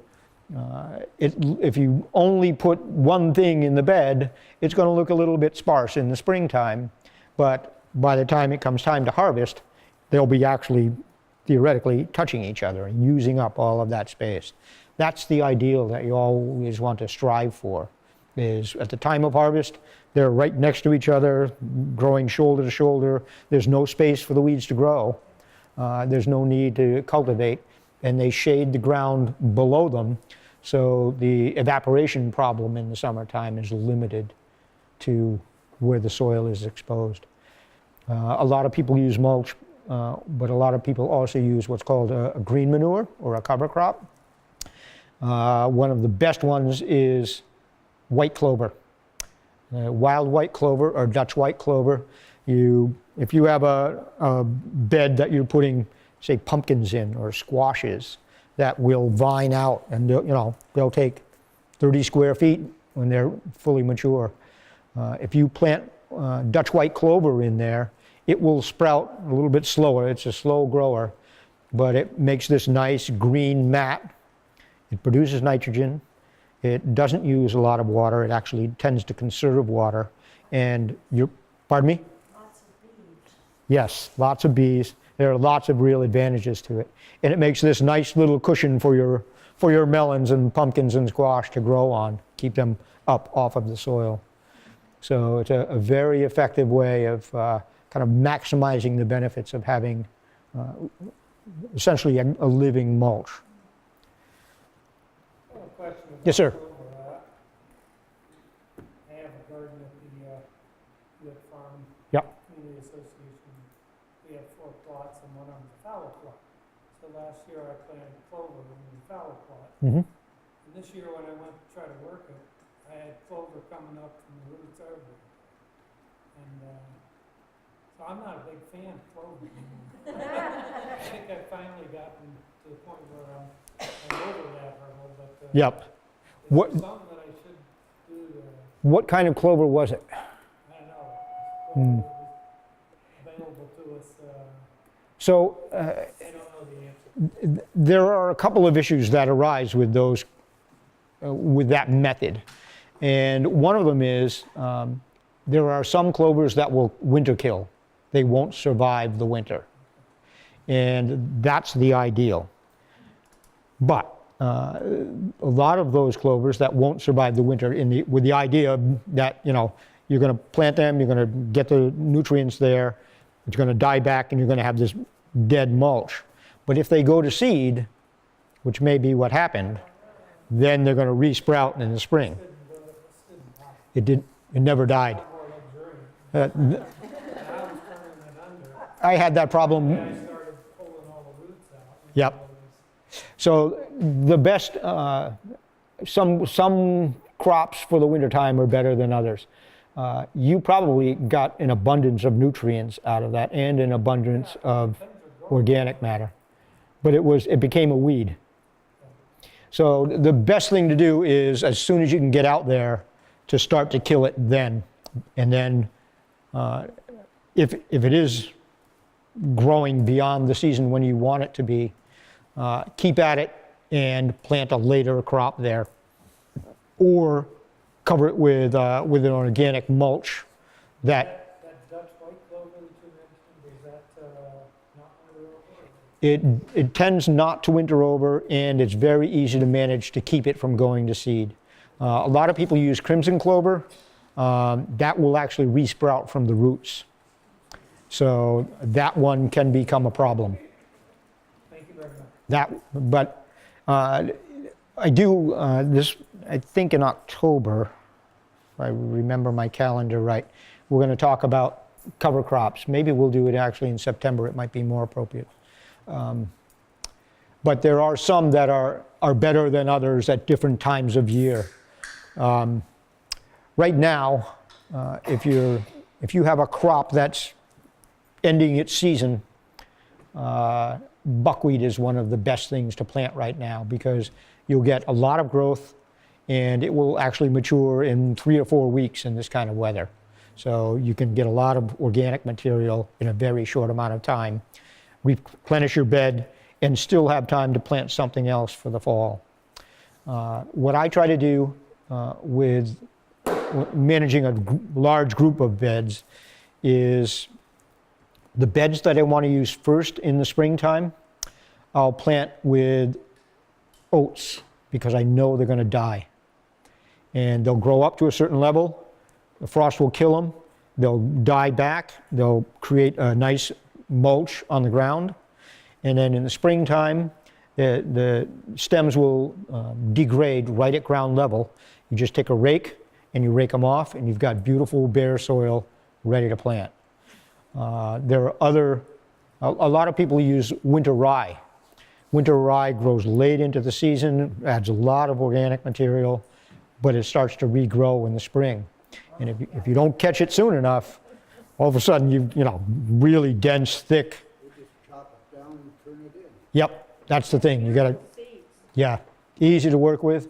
if you only put one thing in the bed, it's going to look a little bit sparse in the springtime, but by the time it comes time to harvest, they'll be actually theoretically touching each other and using up all of that space. That's the ideal that you always want to strive for, is at the time of harvest, they're right next to each other, growing shoulder to shoulder. There's no space for the weeds to grow. There's no need to cultivate, and they shade the ground below them. So the evaporation problem in the summertime is limited to where the soil is exposed. A lot of people use mulch, but a lot of people also use what's called a green manure or a cover crop. One of the best ones is white clover. Wild white clover or Dutch white clover. If you have a bed that you're putting, say, pumpkins in or squashes, that will vine out, and they'll take 30 square feet when they're fully mature. If you plant Dutch white clover in there, it will sprout a little bit slower. It's a slow grower, but it makes this nice green mat. It produces nitrogen. It doesn't use a lot of water. It actually tends to conserve water. And pardon me? Lots of bees. Yes, lots of bees. There are lots of real advantages to it. And it makes this nice little cushion for your melons and pumpkins and squash to grow on, keep them up off of the soil. So it's a very effective way of kind of maximizing the benefits of having essentially a living mulch. I have a question about Yes, sir. clover. I have a garden at the farm Yep. community association. We have 4 plots and one of them's a fallow plot. So last year I planted clover in the fallow plot. Mm-hmm. And this year when I went to try to work it, I had clover coming up from the roots everywhere. And so I'm not a big fan of clover anymore. I think I've finally gotten to the point where I'm over that hurdle, but Yep. is What- there something that I should do to, What kind of clover was it? I don't know, Hmm. what was available to us, So I don't know the answer. there are a couple of issues that arise with those, with that method. And one of them is there are some clovers that will winter kill. They won't survive the winter. And that's the ideal. But a lot of those clovers that won't survive the winter with the idea that, you're going to plant them, you're going to get the nutrients there, it's going to die back, and you're going to have this dead mulch. But if they go to seed, which may be what happened, then they're going to re-sprout in the spring. It never died. More luxuriant. Uh, And I was turning it under, I had that problem. and I started pulling all the roots out. Yep. So the best, some crops for the wintertime are better than others. You probably got an abundance of nutrients out of that and an abundance of organic matter. But it became a weed. So the best thing to do is, as soon as you can get out there, to start to kill it then. And then if it is growing beyond the season when you want it to be, keep at it and plant a later crop there. Or cover it with an organic mulch that That Dutch white clover that you mentioned, is that not winter over? it tends not to winter over, and it's very easy to manage to keep it from going to seed. A lot of people use crimson clover. That will actually re-sprout from the roots. So that one can become a problem. Thank you very much. But I think in October, if I remember my calendar right, we're going to talk about cover crops. Maybe we'll do it actually in September. It might be more appropriate. But there are some that are better than others at different times of year. Right now, if you have a crop that's ending its season, buckwheat is one of the best things to plant right now because you'll get a lot of growth and it will actually mature in 3 or 4 weeks in this kind of weather. So you can get a lot of organic material in a very short amount of time, replenish your bed, and still have time to plant something else for the fall. What I try to do with managing a large group of beds is the beds that I want to use first in the springtime, I'll plant with oats because I know they're going to die. And they'll grow up to a certain level, the frost will kill them, they'll die back, they'll create a nice mulch on the ground, and then in the springtime, the stems will degrade right at ground level. You just take a rake and you rake them off, and you've got beautiful bare soil ready to plant. There are a lot of people use winter rye. Winter rye grows late into the season, adds a lot of organic material, but it starts to regrow in the spring. And if you don't catch it soon enough, all of a sudden really dense, thick. We just chop it down and turn it in. Yep, that's the thing. You got to, Seeds. yeah, easy to work with.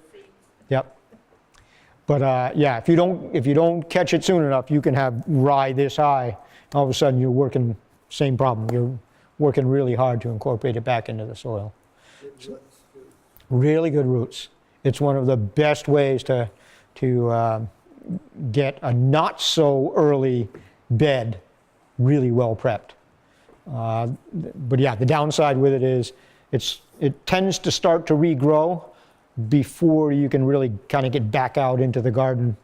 Yep. But yeah, if you don't catch it soon enough, you can have rye this high. All of a sudden, you're working same problem. You're working really hard to incorporate it back into the soil. Good roots, too. Really good roots. It's one of the best ways to get a not so early bed really well prepped. But yeah, the downside with it is it tends to start to regrow before you can really kind of get back out into the garden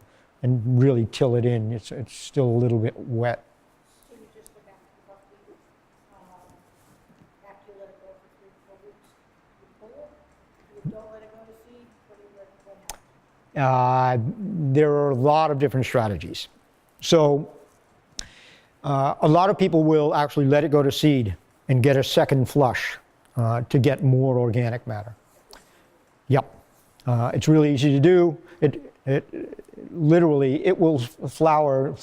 and really till it in. It's still a little bit wet. So you just look after the buckwheat, after you let it go for 3 to 4 weeks, you pull it, you don't let it go to seed, what happens? There are a lot of different strategies. So a lot of people will actually let it go to seed and get a second flush to get more organic matter. Yep. It's really easy to do. It literally, it will flower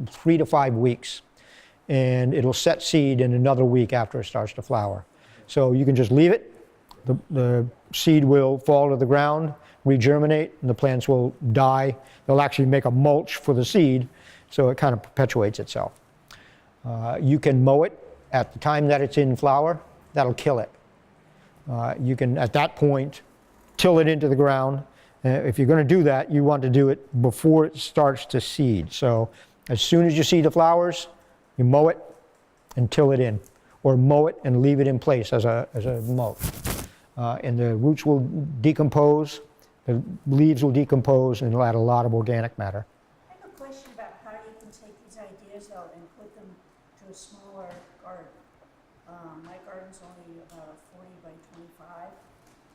3 to 5 weeks, and it'll set seed in another week after it starts to flower. So you can just leave it. The seed will fall to the ground, regerminate, and the plants will die. They'll actually make a mulch for the seed, so it kind of perpetuates itself. You can mow it at the time that it's in flower. That'll kill it. You can, at that point, till it into the ground. If you're going to do that, you want to do it before it starts to seed. So as soon as you see the flowers, you mow it and till it in, or mow it and leave it in place as a mow. And the roots will decompose, the leaves will decompose, and it'll add a lot of organic matter. I have a question about how you can take these ideas though and put them to a smaller garden. My garden's only about 40 by 25.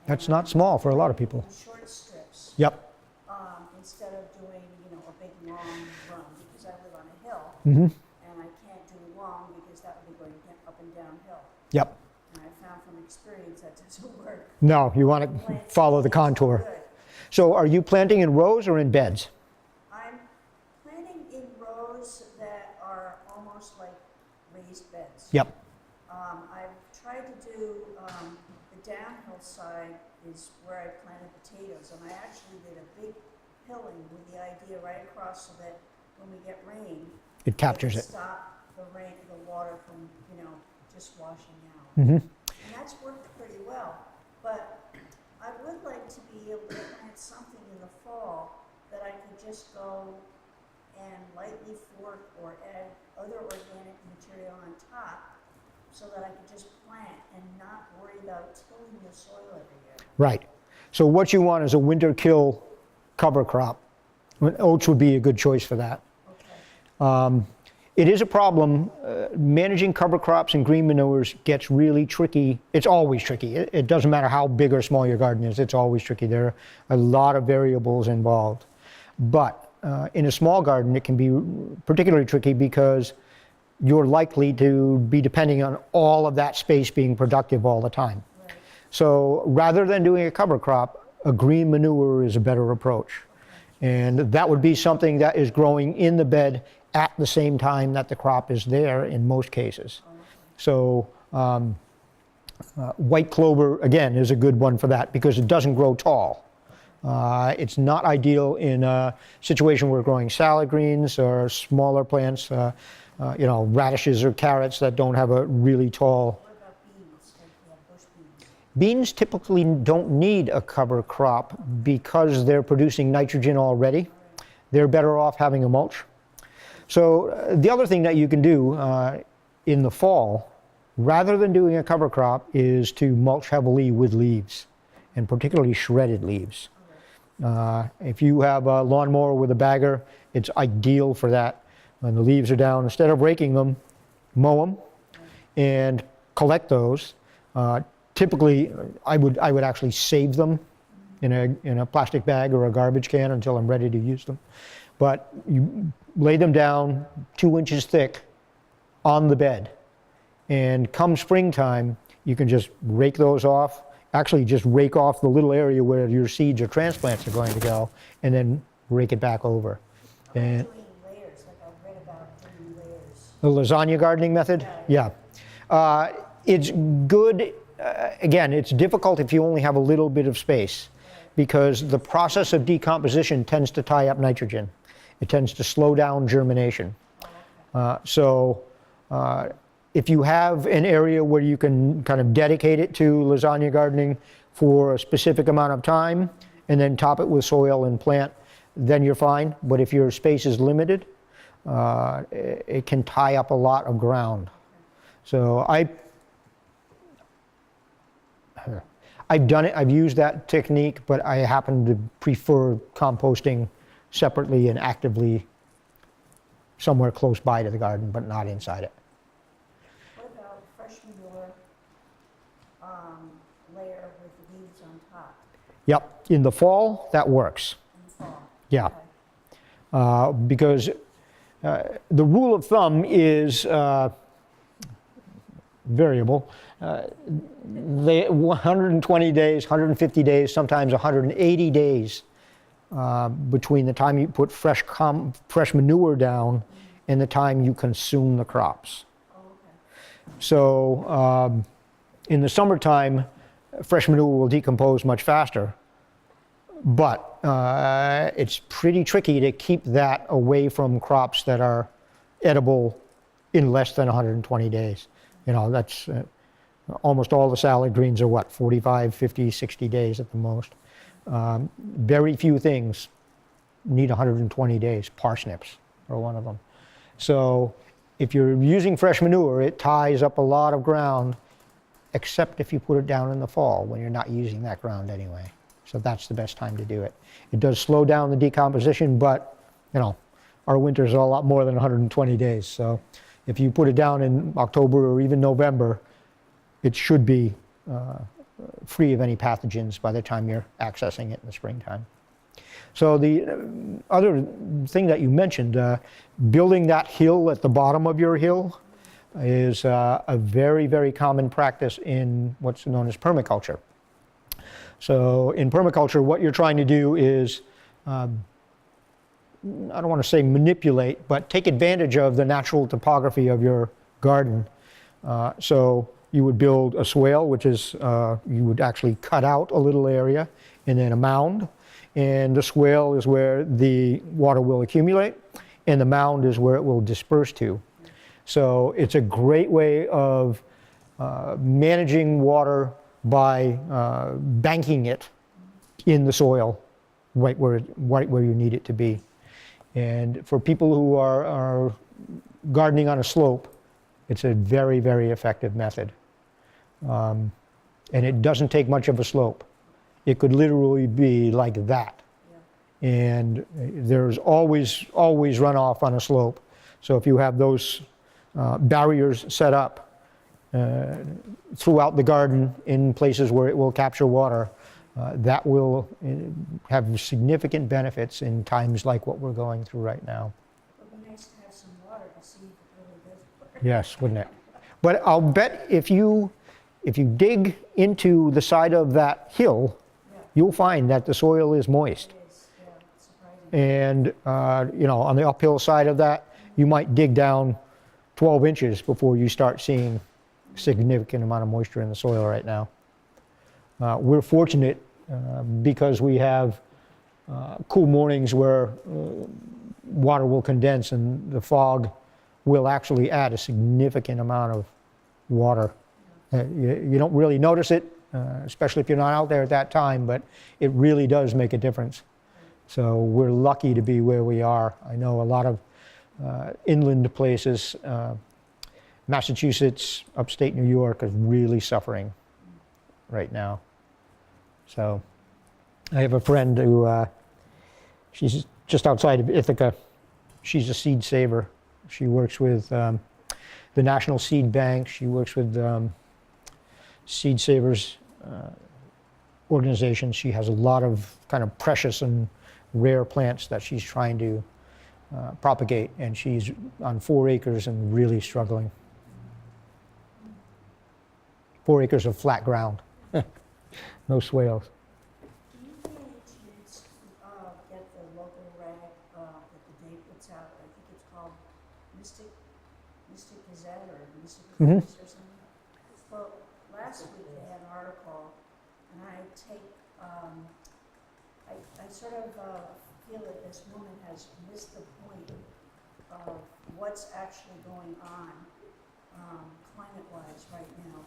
That's not small for a lot of people. Short strips. Yep. Instead of doing, a big long run, because I live on a hill, Mm-hmm. and I can't do long because that would be going up and downhill. Yep. And I found from experience that doesn't work. No, you want to Plants follow the are so contour. good. So are you planting in rows or in beds? I'm planting in rows that are almost like raised beds. Yep. I've tried to do, the downhill side is where I planted potatoes, and I actually did a big pilling with the idea right across so that when we get rain, It captures it. stop the rain, the water from, just washing out. Mm-hmm. And that's worked pretty well, but I would like to be able to plant something in the fall that I could just go and lightly fork or add other organic material on top so that I could just plant and not worry about tilling the soil every year. Right. So what you want is a winter kill cover crop. Oats would be a good choice for that. Okay. It is a problem. Managing cover crops and green manures gets really tricky. It's always tricky. It doesn't matter how big or small your garden is, it's always tricky. There are a lot of variables involved. But in a small garden, it can be particularly tricky because you're likely to be depending on all of that space being productive all the time. Right. So rather than doing a cover crop, a green manure is a better approach. And that would be something that is growing in the bed at the same time that the crop is there in most cases. So white clover, again, is a good one for that because it doesn't grow tall. It's not ideal in a situation where we're growing salad greens or smaller plants, radishes or carrots that don't have a really tall. What about beans, like bush beans? Beans typically don't need a cover crop because they're producing nitrogen already. They're better off having a mulch. So the other thing that you can do in the fall, rather than doing a cover crop, is to mulch heavily with leaves, and particularly shredded leaves. If you have a lawnmower with a bagger, it's ideal for that. When the leaves are down, instead of raking them, mow them and collect those. Typically, I would actually save them in a plastic bag or a garbage can until I'm ready to use them. But you lay them down 2 inches thick on the bed. And come springtime, you can just rake those off. Actually, just rake off the little area where your seeds or transplants are going to go, and then rake it back over. And Doing layers, like I've read about doing layers. the lasagna gardening method? Yeah. It's good. Again, it's difficult if you only have a little bit of space. because the process of decomposition tends to tie up nitrogen. It tends to slow down germination. If you have an area where you can kind of dedicate it to lasagna gardening for a specific amount of time and then top it with soil and plant, then you're fine. But if your space is limited, it can tie up a lot of ground. So I've done it, I've used that technique, but I happen to prefer composting separately and actively somewhere close by to the garden, but not inside it. What about fresh manure layer with the leaves on top Yep, in the fall, that works. in the fall? Yeah. Okay. Because the rule of thumb is variable. 120 days, 150 days, sometimes 180 days between the time you put fresh manure down and the time you consume the crops. Oh, okay. So in the summertime, fresh manure will decompose much faster, but it's pretty tricky to keep that away from crops that are edible in less than 120 days. You know, that's almost all the salad greens are what, 45, 50, 60 days at the most. Very few things need 120 days. Parsnips are one of them. So if you're using fresh manure, it ties up a lot of ground, except if you put it down in the fall when you're not using that ground anyway. So that's the best time to do it. It does slow down the decomposition, but you know, our winters are a lot more than 120 days. So if you put it down in October or even November, it should be free of any pathogens by the time you're accessing it in the springtime. So the other thing that you mentioned, building that hill at the bottom of your hill is a very, very common practice in what's known as permaculture. So in permaculture, what you're trying to do is, I don't want to say manipulate, but take advantage of the natural topography of your garden. So you would build a swale, which is, you would actually cut out a little area, and then a mound. And the swale is where the water will accumulate, and the mound is where it will disperse to. So it's a great way of managing water by banking it in the soil right where you need it to be. And for people who are gardening on a slope, it's a very, very effective method. And it doesn't take much of a slope. It could literally be like that. Yeah. And there's always runoff on a slope. So if you have those barriers set up throughout the garden in places where it will capture water, that will have significant benefits in times like what we're going through right now. It would be nice to have some water to see if it really does work. Yes, wouldn't it? But I'll bet if you dig into the side of that hill, Yeah. you'll find that the soil is moist. It is, yeah, surprising. And you know, on the uphill side of that, you might dig down 12 inches before you start seeing significant amount of moisture in the soil right now. We're fortunate because we have cool mornings where water will condense and the fog will actually add a significant amount of water. You don't really notice it, especially if you're not out there at that time, but it really does make a difference. So we're lucky to be where we are. I know a lot of inland places, Massachusetts, upstate New York is really suffering right now. So I have a friend who, she's just outside of Ithaca. She's a seed saver. She works with the National Seed Bank. She works with Seed Savers organizations. She has a lot of kind of precious and rare plants that she's trying to propagate, and she's on 4 acres and really struggling. 4 acres of flat ground, no swales. Do you by any chance get the local rag that the Day puts out? I think it's called Mystic Gazette or Mystic Mhm. News or something. Well, last week they had an article, and I take I sort of feel that this woman has missed the point of what's actually going on climate-wise right now.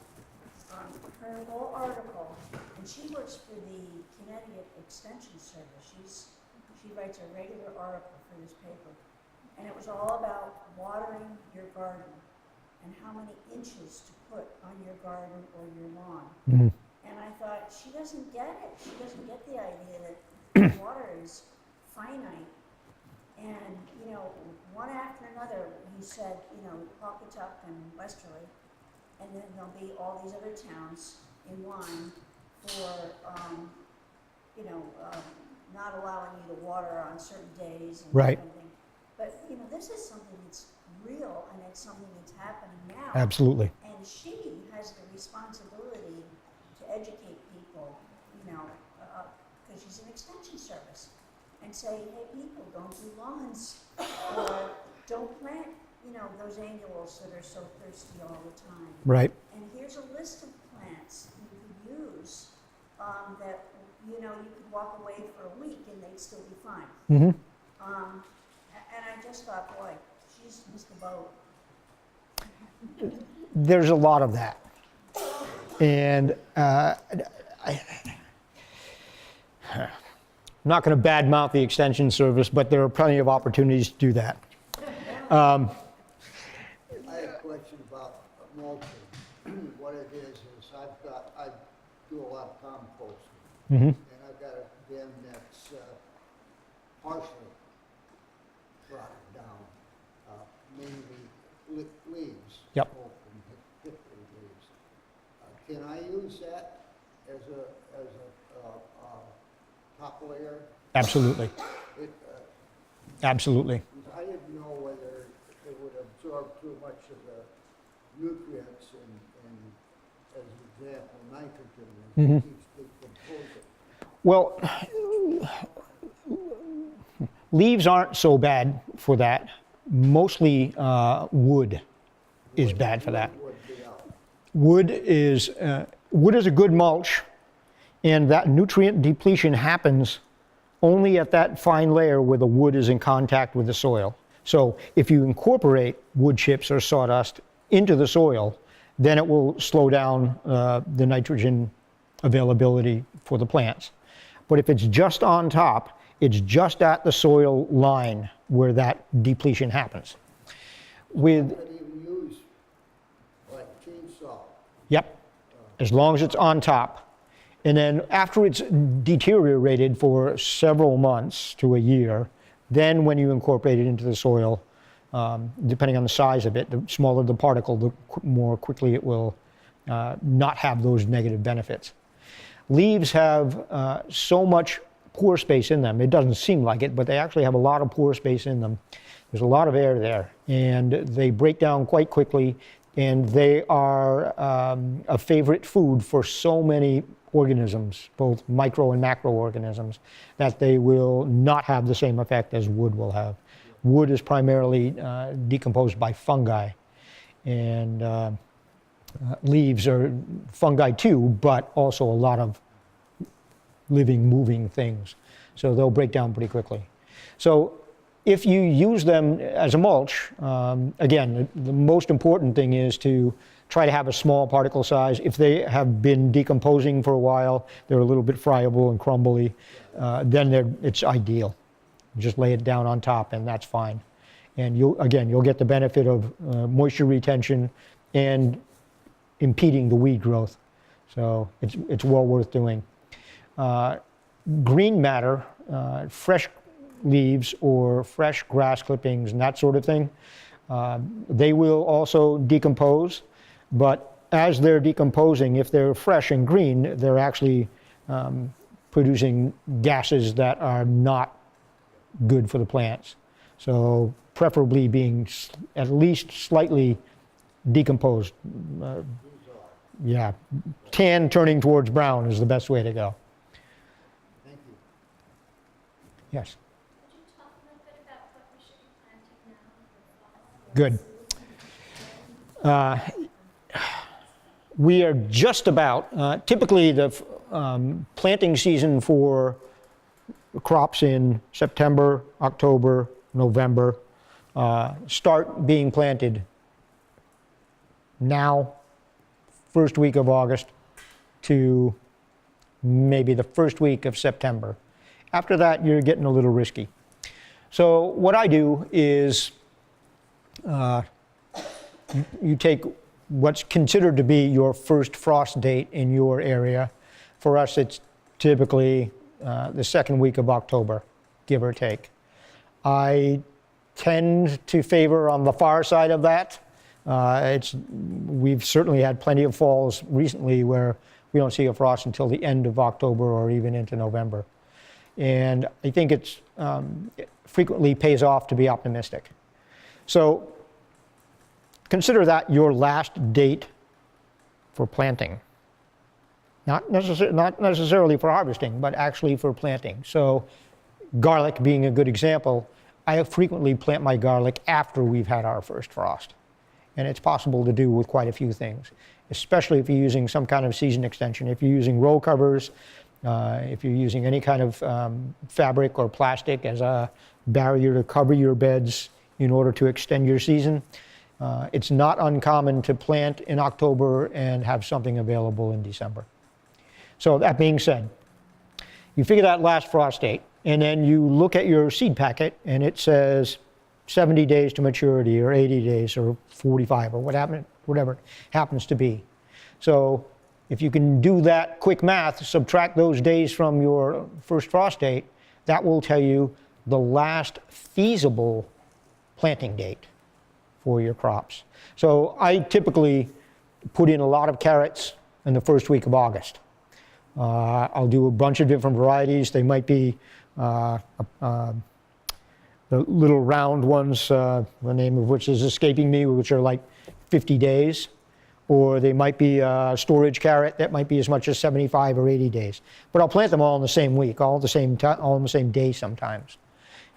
Her whole article, and she works for the Connecticut Extension Service. She writes a regular article for this paper, and it was all about watering your garden and how many inches to put on your garden or your lawn. Mhm. And I thought, she doesn't get it. She doesn't get the idea that water is finite. And, you know, one after another, he said, you know, Pawcatuck and Westerly, and then there'll be all these other towns in line for, not allowing you to water on certain days and Right. everything. But, you know, this is something that's real, and it's something that's happening now. Absolutely. And she has the responsibility to educate people, you know, because she's an extension service, and say, hey, people, don't do lawns, or don't plant, you know, those annuals that are so thirsty all the time. Right. And here's a list of plants you could use that, you know, you could walk away for a week and they'd still be fine. Hmm. And I just thought, boy, she's missed the boat. There's a lot of that. And I'm not going to badmouth the Extension Service, but there are plenty of opportunities to do that. I have a question about mulching. What it is I do a lot of composting. Mhm. And I've got a bin that's partially rotted down, mainly leaves. Yep. Open, hickory leaves. Can I use that as a top layer? Absolutely. It, Absolutely. I didn't know whether it would absorb too much of the nutrients and as an example, nitrogen, and it keeps decomposing. Well, leaves aren't so bad for that. Mostly wood is bad for that. Would be out. Wood is a good mulch, and that nutrient depletion happens only at that fine layer where the wood is in contact with the soil. So if you incorporate wood chips or sawdust into the soil, then it will slow down the nitrogen availability for the plants. But if it's just on top, it's just at the soil line where that depletion happens. With, You can even use like chainsaw. yep, as long as it's on top. And then after it's deteriorated for several months to a year, then when you incorporate it into the soil, depending on the size of it, the smaller the particle, the more quickly it will not have those negative benefits. Leaves have so much pore space in them. It doesn't seem like it, but they actually have a lot of pore space in them. There's a lot of air there, and they break down quite quickly, and they are a favorite food for so many organisms, both micro and macroorganisms, that they will not have the same effect as wood will have. Wood is primarily decomposed by fungi, and leaves are fungi too, but also a lot of living, moving things. So they'll break down pretty quickly. So if you use them as a mulch, again, the most important thing is to try to have a small particle size. If they have been decomposing for a while, they're a little bit friable and crumbly, then it's ideal. Just lay it down on top and that's fine. And you'll get the benefit of moisture retention and impeding the weed growth. So it's well worth doing. Green matter, fresh leaves or fresh grass clippings and that sort of thing, they will also decompose, but as they're decomposing, if they're fresh and green, they're actually producing gases that are not good for the plants. So preferably being at least slightly decomposed. Yeah, tan turning towards brown is the best way to go. Thank you. Yes. Could you talk a little bit about what we should be planting now for fall? Good. We are just about, typically the planting season for crops in September, October, November start being planted now, first week of August to maybe the first week of September. After that, you're getting a little risky. So what I do is you take what's considered to be your first frost date in your area. For us, it's typically the second week of October, give or take. I tend to favor on the far side of that. We've certainly had plenty of falls recently where we don't see a frost until the end of October or even into November. And I think it frequently pays off to be optimistic. So consider that your last date for planting. Not necessarily for harvesting, but actually for planting. So garlic being a good example, I frequently plant my garlic after we've had our first frost. And it's possible to do with quite a few things, especially if you're using some kind of season extension. If you're using row covers, if you're using any kind of fabric or plastic as a barrier to cover your beds in order to extend your season, it's not uncommon to plant in October and have something available in December. So that being said, you figure that last frost date, and then you look at your seed packet and it says 70 days to maturity or 80 days or 45 or whatever it happens to be. So if you can do that quick math, subtract those days from your first frost date, that will tell you the last feasible planting date for your crops. So I typically put in a lot of carrots in the first week of August. I'll do a bunch of different varieties. They might be the little round ones, the name of which is escaping me, which are like 50 days. Or they might be a storage carrot that might be as much as 75 or 80 days. But I'll plant them all in the same week, all in the same day sometimes.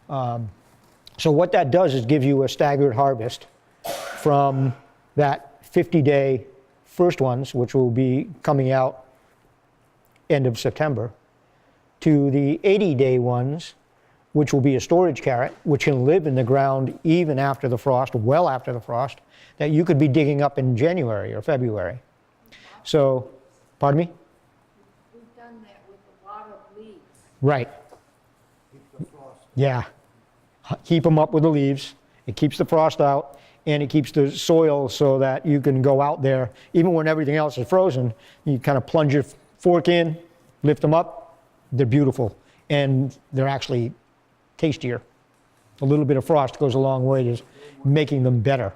So what that does is give you a staggered harvest from that 50-day first ones, which will be coming out end of September, to the 80-day ones, which will be a storage carrot, which can live in the ground even after the frost, well after the frost, that you could be digging up in January or February. So, pardon me? We've done that with a lot of leaves. Right. Keep the frost. Yeah. Keep them up with the leaves. It keeps the frost out, and it keeps the soil so that you can go out there, even when everything else is frozen, you kind of plunge your fork in, lift them up, they're beautiful, and they're actually tastier. A little bit of frost goes a long way to making them better.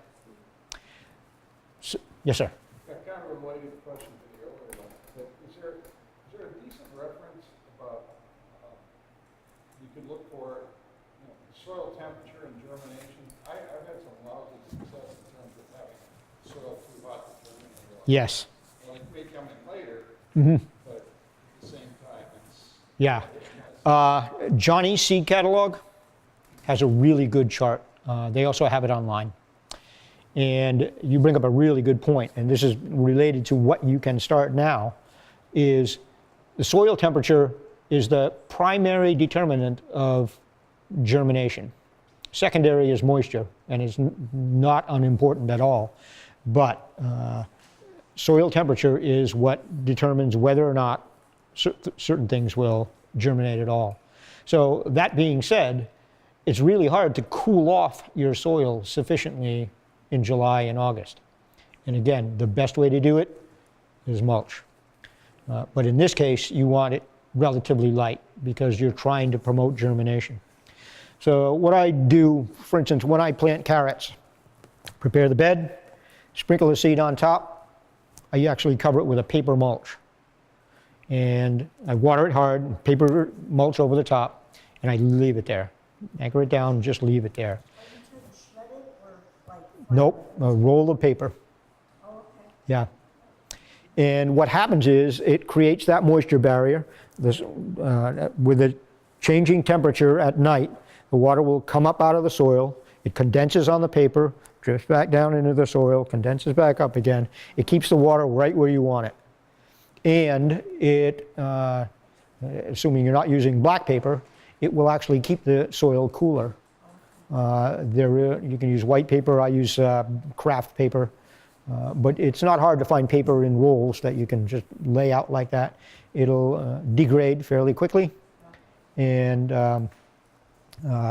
So, yes, sir. Got kind of a related question to the earlier one, but is there a decent reference about, you could look for, soil temperature and germination? I've had some lousy success in terms of having soil too hot to germinate. Yes. Well, it may come in later, but at the same time, it's... Yeah. Johnny's Seed Catalog has a really good chart. They also have it online. And you bring up a really good point, and this is related to what you can start now, is the soil temperature is the primary determinant of germination. Secondary is moisture, and it's not unimportant at all. But soil temperature is what determines whether or not certain things will germinate at all. So that being said, it's really hard to cool off your soil sufficiently in July and August. And again, the best way to do it is mulch. But in this case, you want it relatively light because you're trying to promote germination. So what I do, for instance, when I plant carrots, prepare the bed, sprinkle the seed on top. I actually cover it with a paper mulch. And I water it hard, paper mulch over the top, and I leave it there. Anchor it down, just leave it there. Are you trying to shred it or like? Nope, a roll of paper. Oh, okay. Yeah. And what happens is it creates that moisture barrier. With the changing temperature at night, the water will come up out of the soil. It condenses on the paper, drifts back down into the soil, condenses back up again. It keeps the water right where you want it. And it, assuming you're not using black paper, it will actually keep the soil cooler. You can use white paper, I use craft paper, but it's not hard to find paper in rolls that you can just lay out like that. It'll degrade fairly quickly, and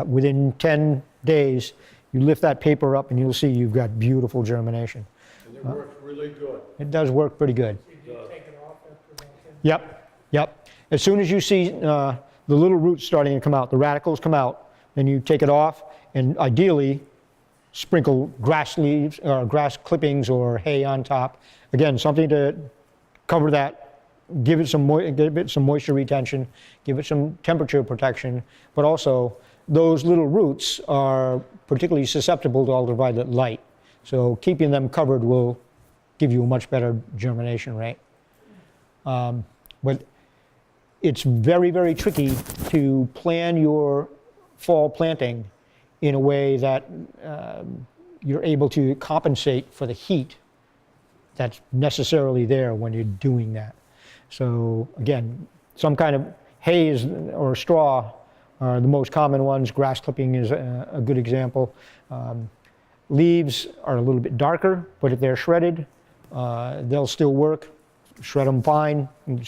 within 10 days, you lift that paper up and you'll see you've got beautiful germination. And it works really good. It does work pretty good. Did you take it off after about 10? Yep, yep. As soon as you see the little roots starting to come out, the radicals come out, then you take it off, and ideally sprinkle grass leaves, or grass clippings or hay on top. Again, something to cover that, give it some moisture retention, give it some temperature protection, but also those little roots are particularly susceptible to ultraviolet light. So keeping them covered will give you a much better germination rate. But it's very, very tricky to plan your fall planting in a way that you're able to compensate for the heat that's necessarily there when you're doing that. So again, some kind of hay or straw are the most common ones. Grass clipping is a good example. Leaves are a little bit darker, but if they're shredded, they'll still work. Shred them fine, and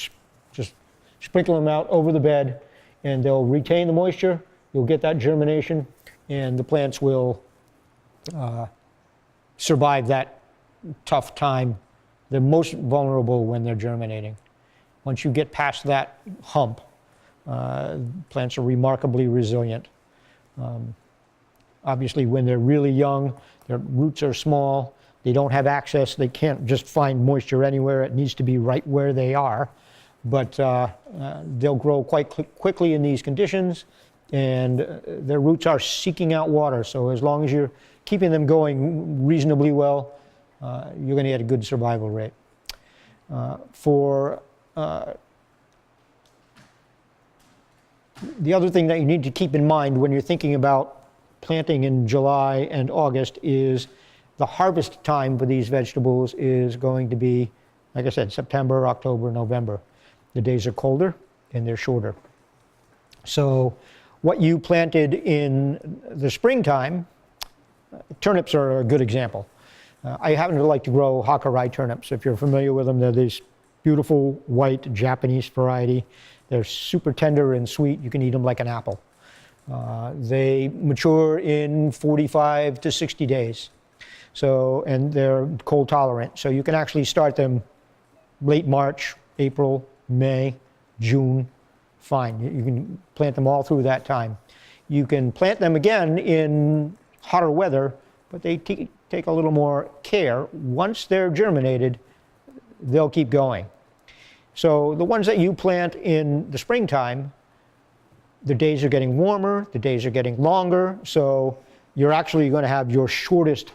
just sprinkle them out over the bed, and they'll retain the moisture. You'll get that germination, and the plants will survive that tough time. They're most vulnerable when they're germinating. Once you get past that hump, plants are remarkably resilient. Obviously, when they're really young, their roots are small, they don't have access, they can't just find moisture anywhere, it needs to be right where they are. But they'll grow quite quickly in these conditions, and their roots are seeking out water. So as long as you're keeping them going reasonably well, you're going to get a good survival rate. The other thing that you need to keep in mind when you're thinking about planting in July and August is the harvest time for these vegetables is going to be, like I said, September, October, November. The days are colder and they're shorter. So what you planted in the springtime, turnips are a good example. I happen to like to grow Hakurai turnips. If you're familiar with them, they're this beautiful white Japanese variety. They're super tender and sweet. You can eat them like an apple. They mature in 45 to 60 days. So, and they're cold tolerant. So you can actually start them late March, April, May, June, fine. You can plant them all through that time. You can plant them again in hotter weather, but they take a little more care. Once they're germinated, they'll keep going. So the ones that you plant in the springtime, the days are getting warmer, the days are getting longer, so you're actually going to have your shortest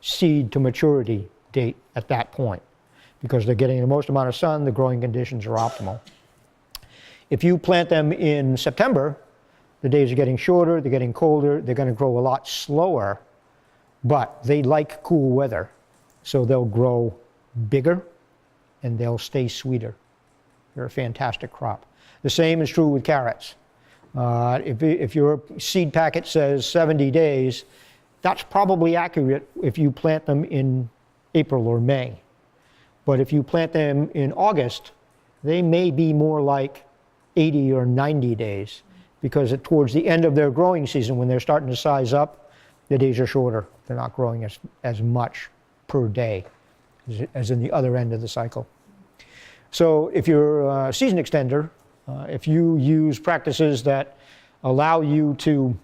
seed to maturity date at that point, because they're getting the most amount of sun, the growing conditions are optimal. If you plant them in September, the days are getting shorter, they're getting colder, they're going to grow a lot slower, but they like cool weather, so they'll grow bigger and they'll stay sweeter. They're a fantastic crop. The same is true with carrots. If your seed packet says 70 days, that's probably accurate if you plant them in April or May. But if you plant them in August, they may be more like 80 or 90 days, because towards the end of their growing season, when they're starting to size up, the days are shorter. They're not growing as much per day as in the other end of the cycle. So if you're a season extender, if you use practices that allow you to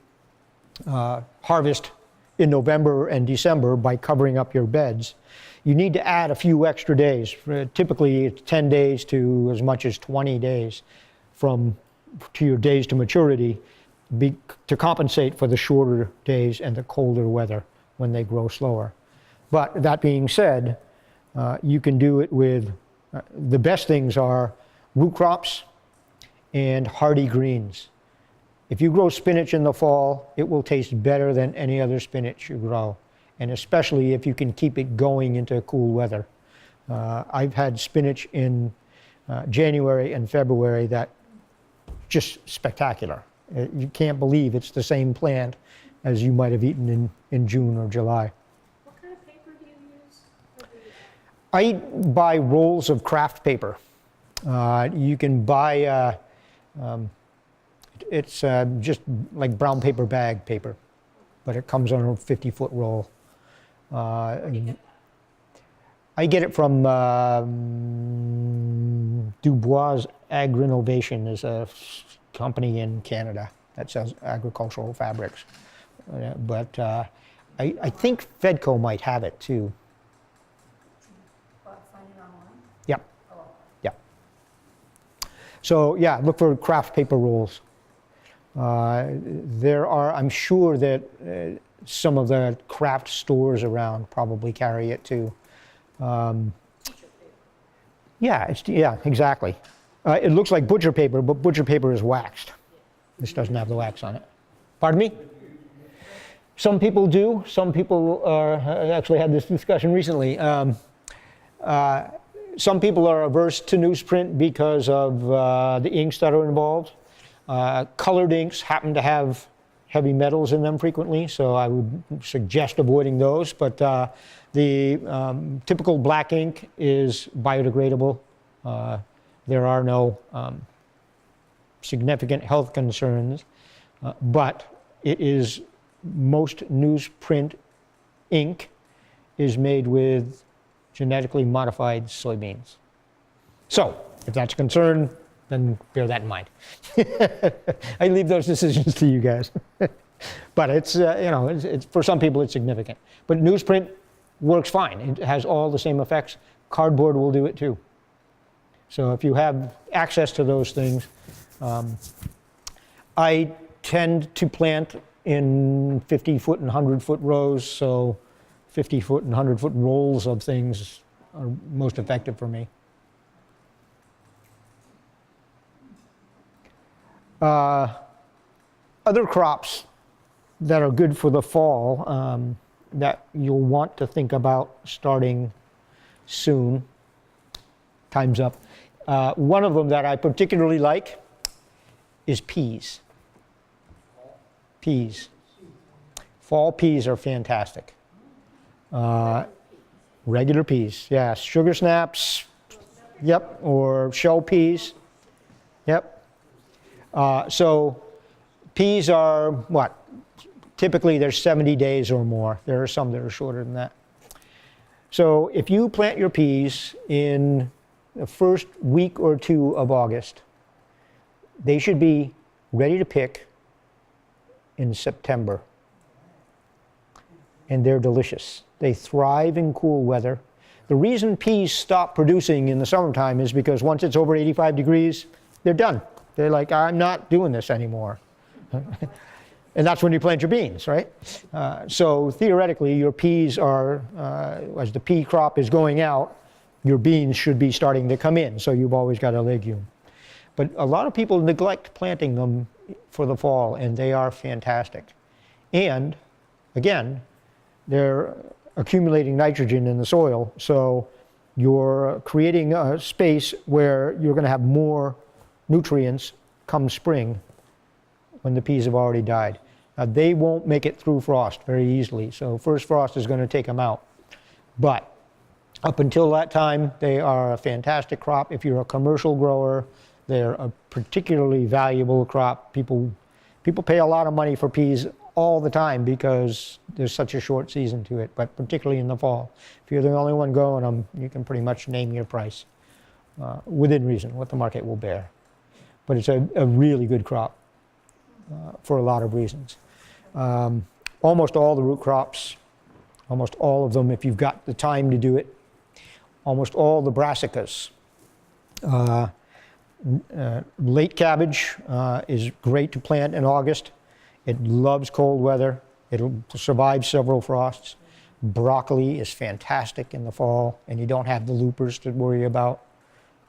harvest in November and December by covering up your beds, you need to add a few extra days. Typically it's 10 days to as much as 20 days to your days to maturity to compensate for the shorter days and the colder weather when they grow slower. But that being said, you can do it with, the best things are root crops and hardy greens. If you grow spinach in the fall, it will taste better than any other spinach you grow, and especially if you can keep it going into cool weather. I've had spinach in January and February that just spectacular. You can't believe it's the same plant as you might have eaten in June or July. What kind of paper do you use for the, I buy rolls of craft paper. You can buy, it's just like brown paper bag paper, but it comes on a 50-foot roll. I get it from Dubois Agri-Innovation, is a company in Canada that sells agricultural fabrics. But I think Fedco might have it too. Find it online? Yep. Oh, Yep. So yeah, look for craft paper rolls. There are, I'm sure that some of the craft stores around probably carry it too. Yeah, exactly. It looks like butcher paper, but butcher paper is waxed. This doesn't have the wax on it. Pardon me? Some people do. Some people are, I actually had this discussion recently. Some people are averse to newsprint because of the inks that are involved. Colored inks happen to have heavy metals in them frequently, so I would suggest avoiding those. But the typical black ink is biodegradable. There are no significant health concerns, but it is, most newsprint ink is made with genetically modified soybeans. So, if that's a concern, then bear that in mind. I leave those decisions to you guys. But it's, you know, it's, for some people it's significant. But newsprint works fine. It has all the same effects. Cardboard will do it too. So if you have access to those things, I tend to plant in 50-foot and 100-foot rows, so 50-foot and 100-foot rolls of things are most effective for me. Other crops that are good for the fall that you'll want to think about starting soon. Time's up. One of them that I particularly like is peas. Peas. Fall peas are fantastic. Regular peas, yes. Sugar snaps, yep, or shell peas, yep. So peas are what? Typically they're 70 days or more. There are some that are shorter than that. So if you plant your peas in the first week or two of August, they should be ready to pick in September. And they're delicious. They thrive in cool weather. The reason peas stop producing in the summertime is because once it's over 85 degrees, they're done. They're like, I'm not doing this anymore. And that's when you plant your beans, right? So theoretically, your peas are, as the pea crop is going out, your beans should be starting to come in, so you've always got a legume. But a lot of people neglect planting them for the fall, and they are fantastic. And, again, they're accumulating nitrogen in the soil, so you're creating a space where you're going to have more nutrients come spring when the peas have already died. They won't make it through frost very easily, so first frost is going to take them out. But up until that time, they are a fantastic crop. If you're a commercial grower, they're a particularly valuable crop. People pay a lot of money for peas all the time because there's such a short season to it, but particularly in the fall. If you're the only one growing them, you can pretty much name your price within reason, what the market will bear. But it's a really good crop for a lot of reasons. Almost all the root crops, almost all of them, if you've got the time to do it, almost all the brassicas. Late cabbage is great to plant in August. It loves cold weather. It'll survive several frosts. Broccoli is fantastic in the fall, and you don't have the loopers to worry about.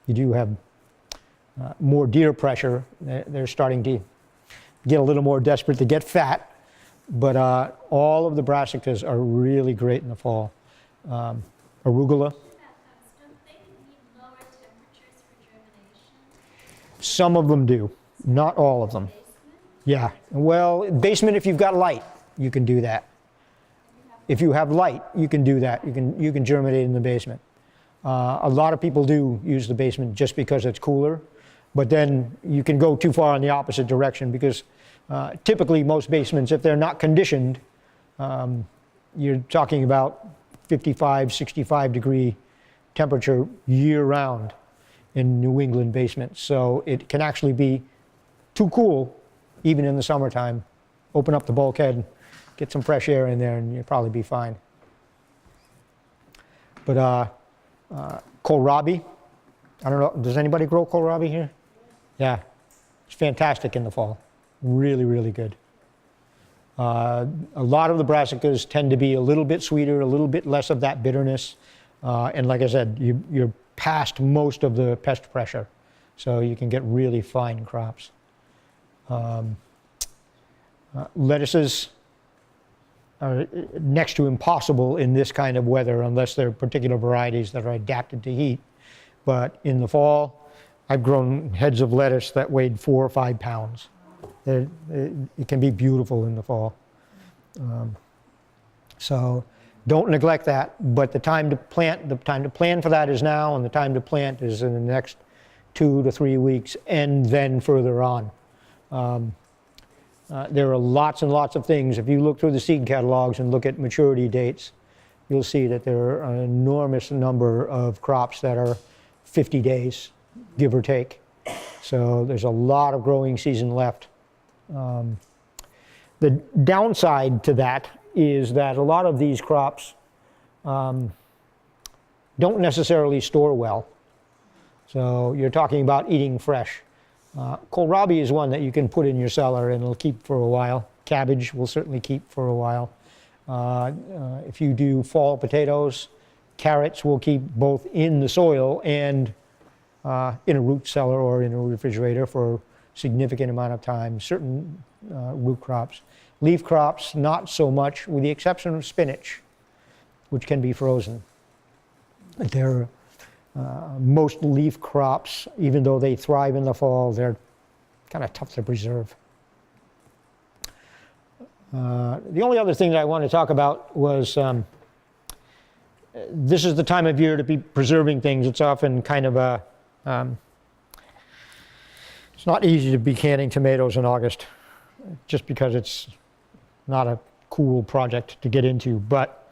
You do have more deer pressure. They're starting to get a little more desperate to get fat, but all of the brassicas are really great in the fall. Arugula. Don't they need lower temperatures for germination? Some of them do, not all of them. Yeah, well, basement, if you've got light, you can do that. If you have light, you can do that. You can germinate in the basement. A lot of people do use the basement just because it's cooler, but then you can go too far in the opposite direction because typically most basements, if they're not conditioned, you're talking about 55, 65 degree temperature year round in New England basements. So it can actually be too cool even in the summertime. Open up the bulkhead, get some fresh air in there and you'll probably be fine. But kohlrabi, I don't know, does anybody grow kohlrabi here? Yeah, it's fantastic in the fall. Really, really good. A lot of the brassicas tend to be a little bit sweeter, a little bit less of that bitterness. And like I said, you're past most of the pest pressure. So you can get really fine crops. Lettuces are next to impossible in this kind of weather unless they're particular varieties that are adapted to heat. But in the fall, I've grown heads of lettuce that weighed 4 or 5 pounds. It can be beautiful in the fall. So don't neglect that, but the time to plan for that is now, and the time to plant is in the next 2 to 3 weeks, and then further on. There are lots and lots of things. If you look through the seed catalogs and look at maturity dates, you'll see that there are an enormous number of crops that are 50 days, give or take. So there's a lot of growing season left. The downside to that is that a lot of these crops don't necessarily store well. So you're talking about eating fresh. Kohlrabi is one that you can put in your cellar and it'll keep for a while. Cabbage will certainly keep for a while. If you do fall potatoes, carrots will keep both in the soil and in a root cellar or in a refrigerator for a significant amount of time. Certain root crops. Leaf crops, not so much, with the exception of spinach, which can be frozen. Most leaf crops, even though they thrive in the fall, they're kind of tough to preserve. The only other thing that I want to talk about was this is the time of year to be preserving things. It's often kind of a, it's not easy to be canning tomatoes in August, just because it's not a cool project to get into. But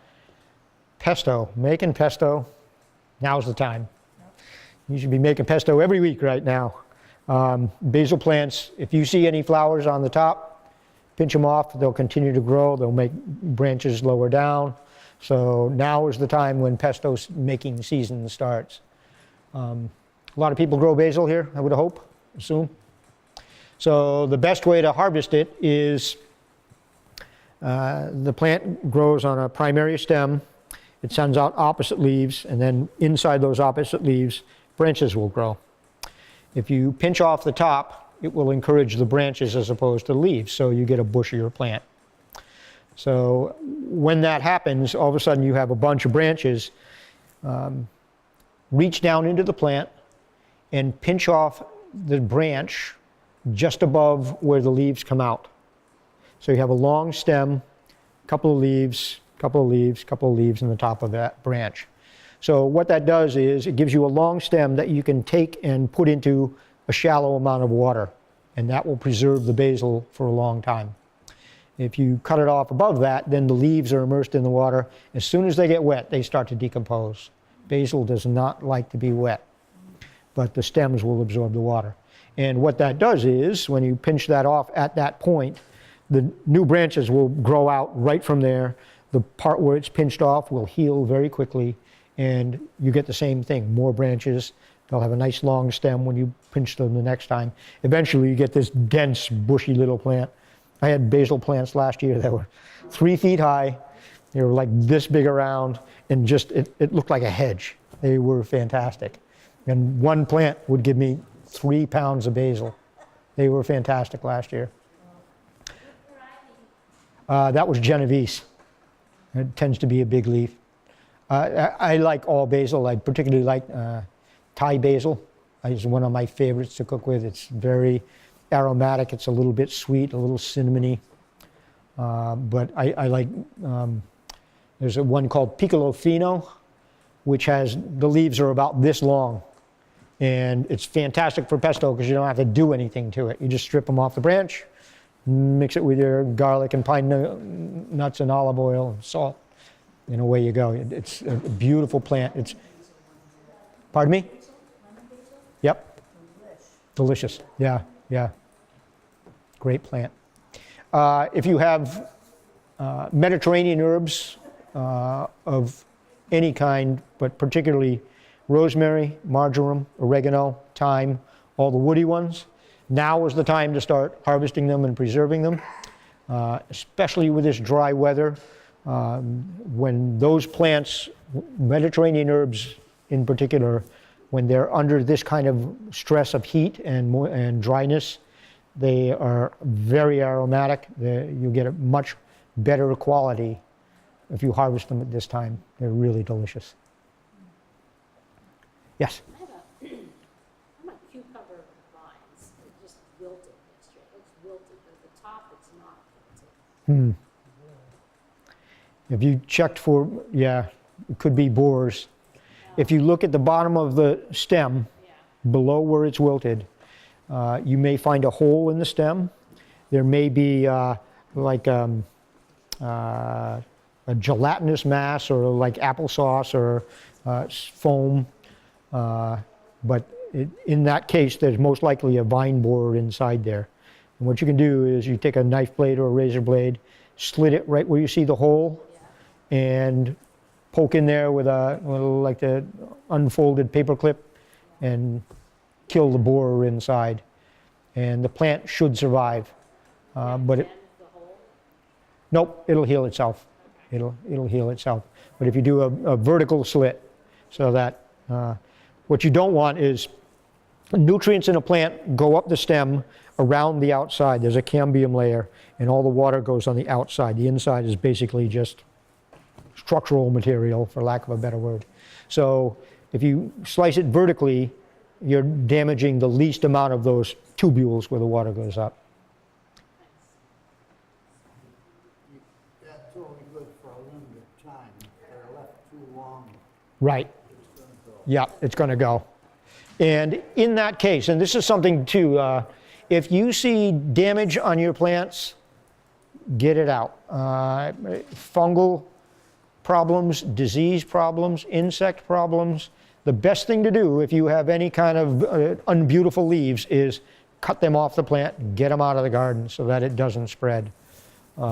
pesto, making pesto, now's the time. You should be making pesto every week right now. Basil plants, if you see any flowers on the top, pinch them off. They'll continue to grow. They'll make branches lower down. So now is the time when pesto making season starts. A lot of people grow basil here, I would hope, assume. So the best way to harvest it is the plant grows on a primary stem. It sends out opposite leaves, and then inside those opposite leaves, branches will grow. If you pinch off the top, it will encourage the branches as opposed to the leaves, so you get a bushier plant. So when that happens, all of a sudden you have a bunch of branches. Reach down into the plant and pinch off the branch just above where the leaves come out. So you have a long stem, couple of leaves, couple of leaves, couple of leaves in the top of that branch. So what that does is it gives you a long stem that you can take and put into a shallow amount of water, and that will preserve the basil for a long time. If you cut it off above that, then the leaves are immersed in the water. As soon as they get wet, they start to decompose. Basil does not like to be wet, but the stems will absorb the water. And what that does is, when you pinch that off at that point, the new branches will grow out right from there. The part where it's pinched off will heal very quickly, and you get the same thing, more branches. They'll have a nice long stem when you pinch them the next time. Eventually you get this dense, bushy little plant. I had basil plants last year that were 3 feet high. They were like this big around, and just, it looked like a hedge. They were fantastic. And one plant would give me 3 pounds of basil. They were fantastic last year. That was Genovese. It tends to be a big leaf. I like all basil. I particularly like Thai basil. It's one of my favorites to cook with. It's very aromatic. It's a little bit sweet, a little cinnamony. But I like, there's one called Piccolo Fino, which has, the leaves are about this long. And it's fantastic for pesto because you don't have to do anything to it. You just strip them off the branch, mix it with your garlic and pine nuts and olive oil and salt, and away you go. It's a beautiful plant. It's, pardon me? Yep. Delicious. Yeah, yeah. Great plant. If you have Mediterranean herbs of any kind, but particularly rosemary, marjoram, oregano, thyme, all the woody ones, now is the time to start harvesting them and preserving them, especially with this dry weather. When those plants, Mediterranean herbs in particular, when they're under this kind of stress of heat and dryness, they are very aromatic. You get a much better quality if you harvest them at this time. They're really delicious. Yes? I have I'm a cucumber vines, they're just wilted this year. It looks wilted, but at the top it's not wilted. If you checked for, yeah, it could be borers. If you look at the bottom of the stem, below where it's wilted, you may find a hole in the stem. There may be like a gelatinous mass or like applesauce or foam. But in that case, there's most likely a vine borer inside there. And what you can do is you take a knife blade or a razor blade, slit it right where you see the hole, and poke in there with like the unfolded paper clip and kill the borer inside. And the plant should survive. But it, nope, it'll heal itself. It'll heal itself. But if you do a vertical slit, so that what you don't want is nutrients in a plant go up the stem around the outside. There's a cambium layer, and all the water goes on the outside. The inside is basically just structural material, for lack of a better word. So if you slice it vertically, you're damaging the least amount of those tubules where the water goes up. That's only good for a limited time. If they're left too long, Right. it's gonna go. Yeah, it's going to go. And in that case, and this is something too, if you see damage on your plants, get it out. Fungal problems, disease problems, insect problems. The best thing to do if you have any kind of unbeautiful leaves is cut them off the plant and get them out of the garden so that it doesn't spread. There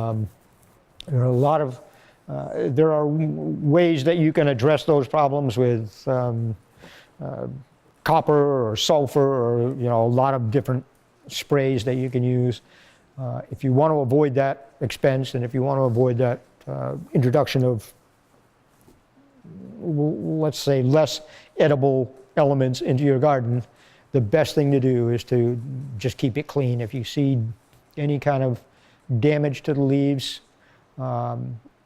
are a lot of there are ways that you can address those problems with copper or sulfur, or a lot of different sprays that you can use. If you want to avoid that expense, and if you want to avoid that introduction of, let's say, less edible elements into your garden, the best thing to do is to just keep it clean. If you see any kind of damage to the leaves,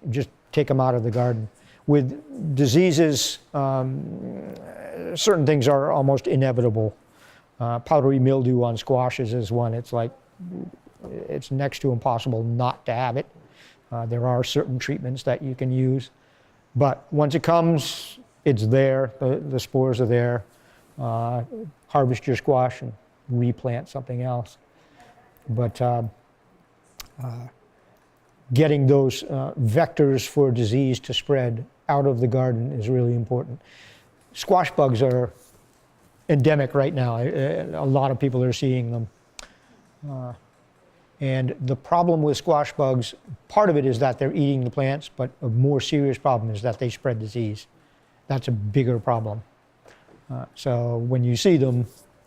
just take them out of the garden. With diseases, certain things are almost inevitable. Powdery mildew on squashes is one. It's like, it's next to impossible not to have it. There are certain treatments that you can use, but once it comes, it's there. The spores are there. Harvest your squash and replant something else. But getting those vectors for disease to spread out of the garden is really important. Squash bugs are endemic right now. A lot of people are seeing them. And the problem with squash bugs, part of it is that they're eating the plants, but a more serious problem is that they spread disease. That's a bigger problem. So when you see them,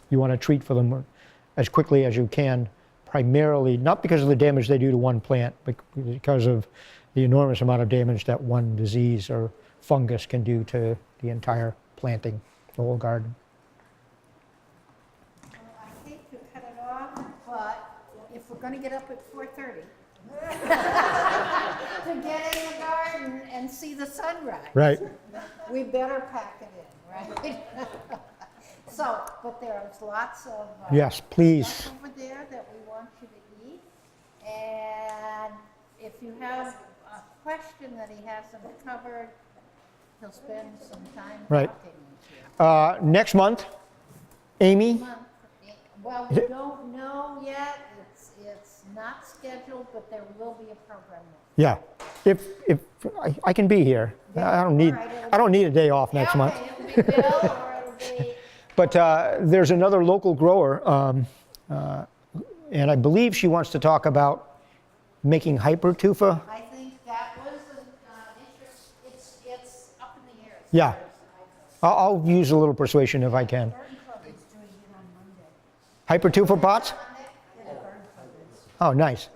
you want to treat for them as quickly as you can, primarily not because of the damage they do to one plant, but because of the enormous amount of damage that one disease or fungus can do to the entire planting, the whole garden. I hate to cut it off, but if we're gonna get up at 4:30 to get in the garden and see the sunrise. Right. We better pack it in, right? So, but there's lots of Yes, please. stuff over there that we want you to eat. And if you have a question that he hasn't covered, he'll spend some time Right. talking to you. Next month, Amy, Well, we don't know yet. It's not scheduled, but there will be a program. yeah, if I can be here. I don't need a day off next month. Okay, it'll be Bill or it'll be, But there's another local grower, and I believe she wants to talk about making hyper-tufa. I think that was an interest, it's up in the air. as Yeah. far as I know. I'll use a little persuasion if I can. Garden Club is doing it on Monday. Hyper-tufa pots? Monday? Yeah, the Garden Club is. Oh, nice.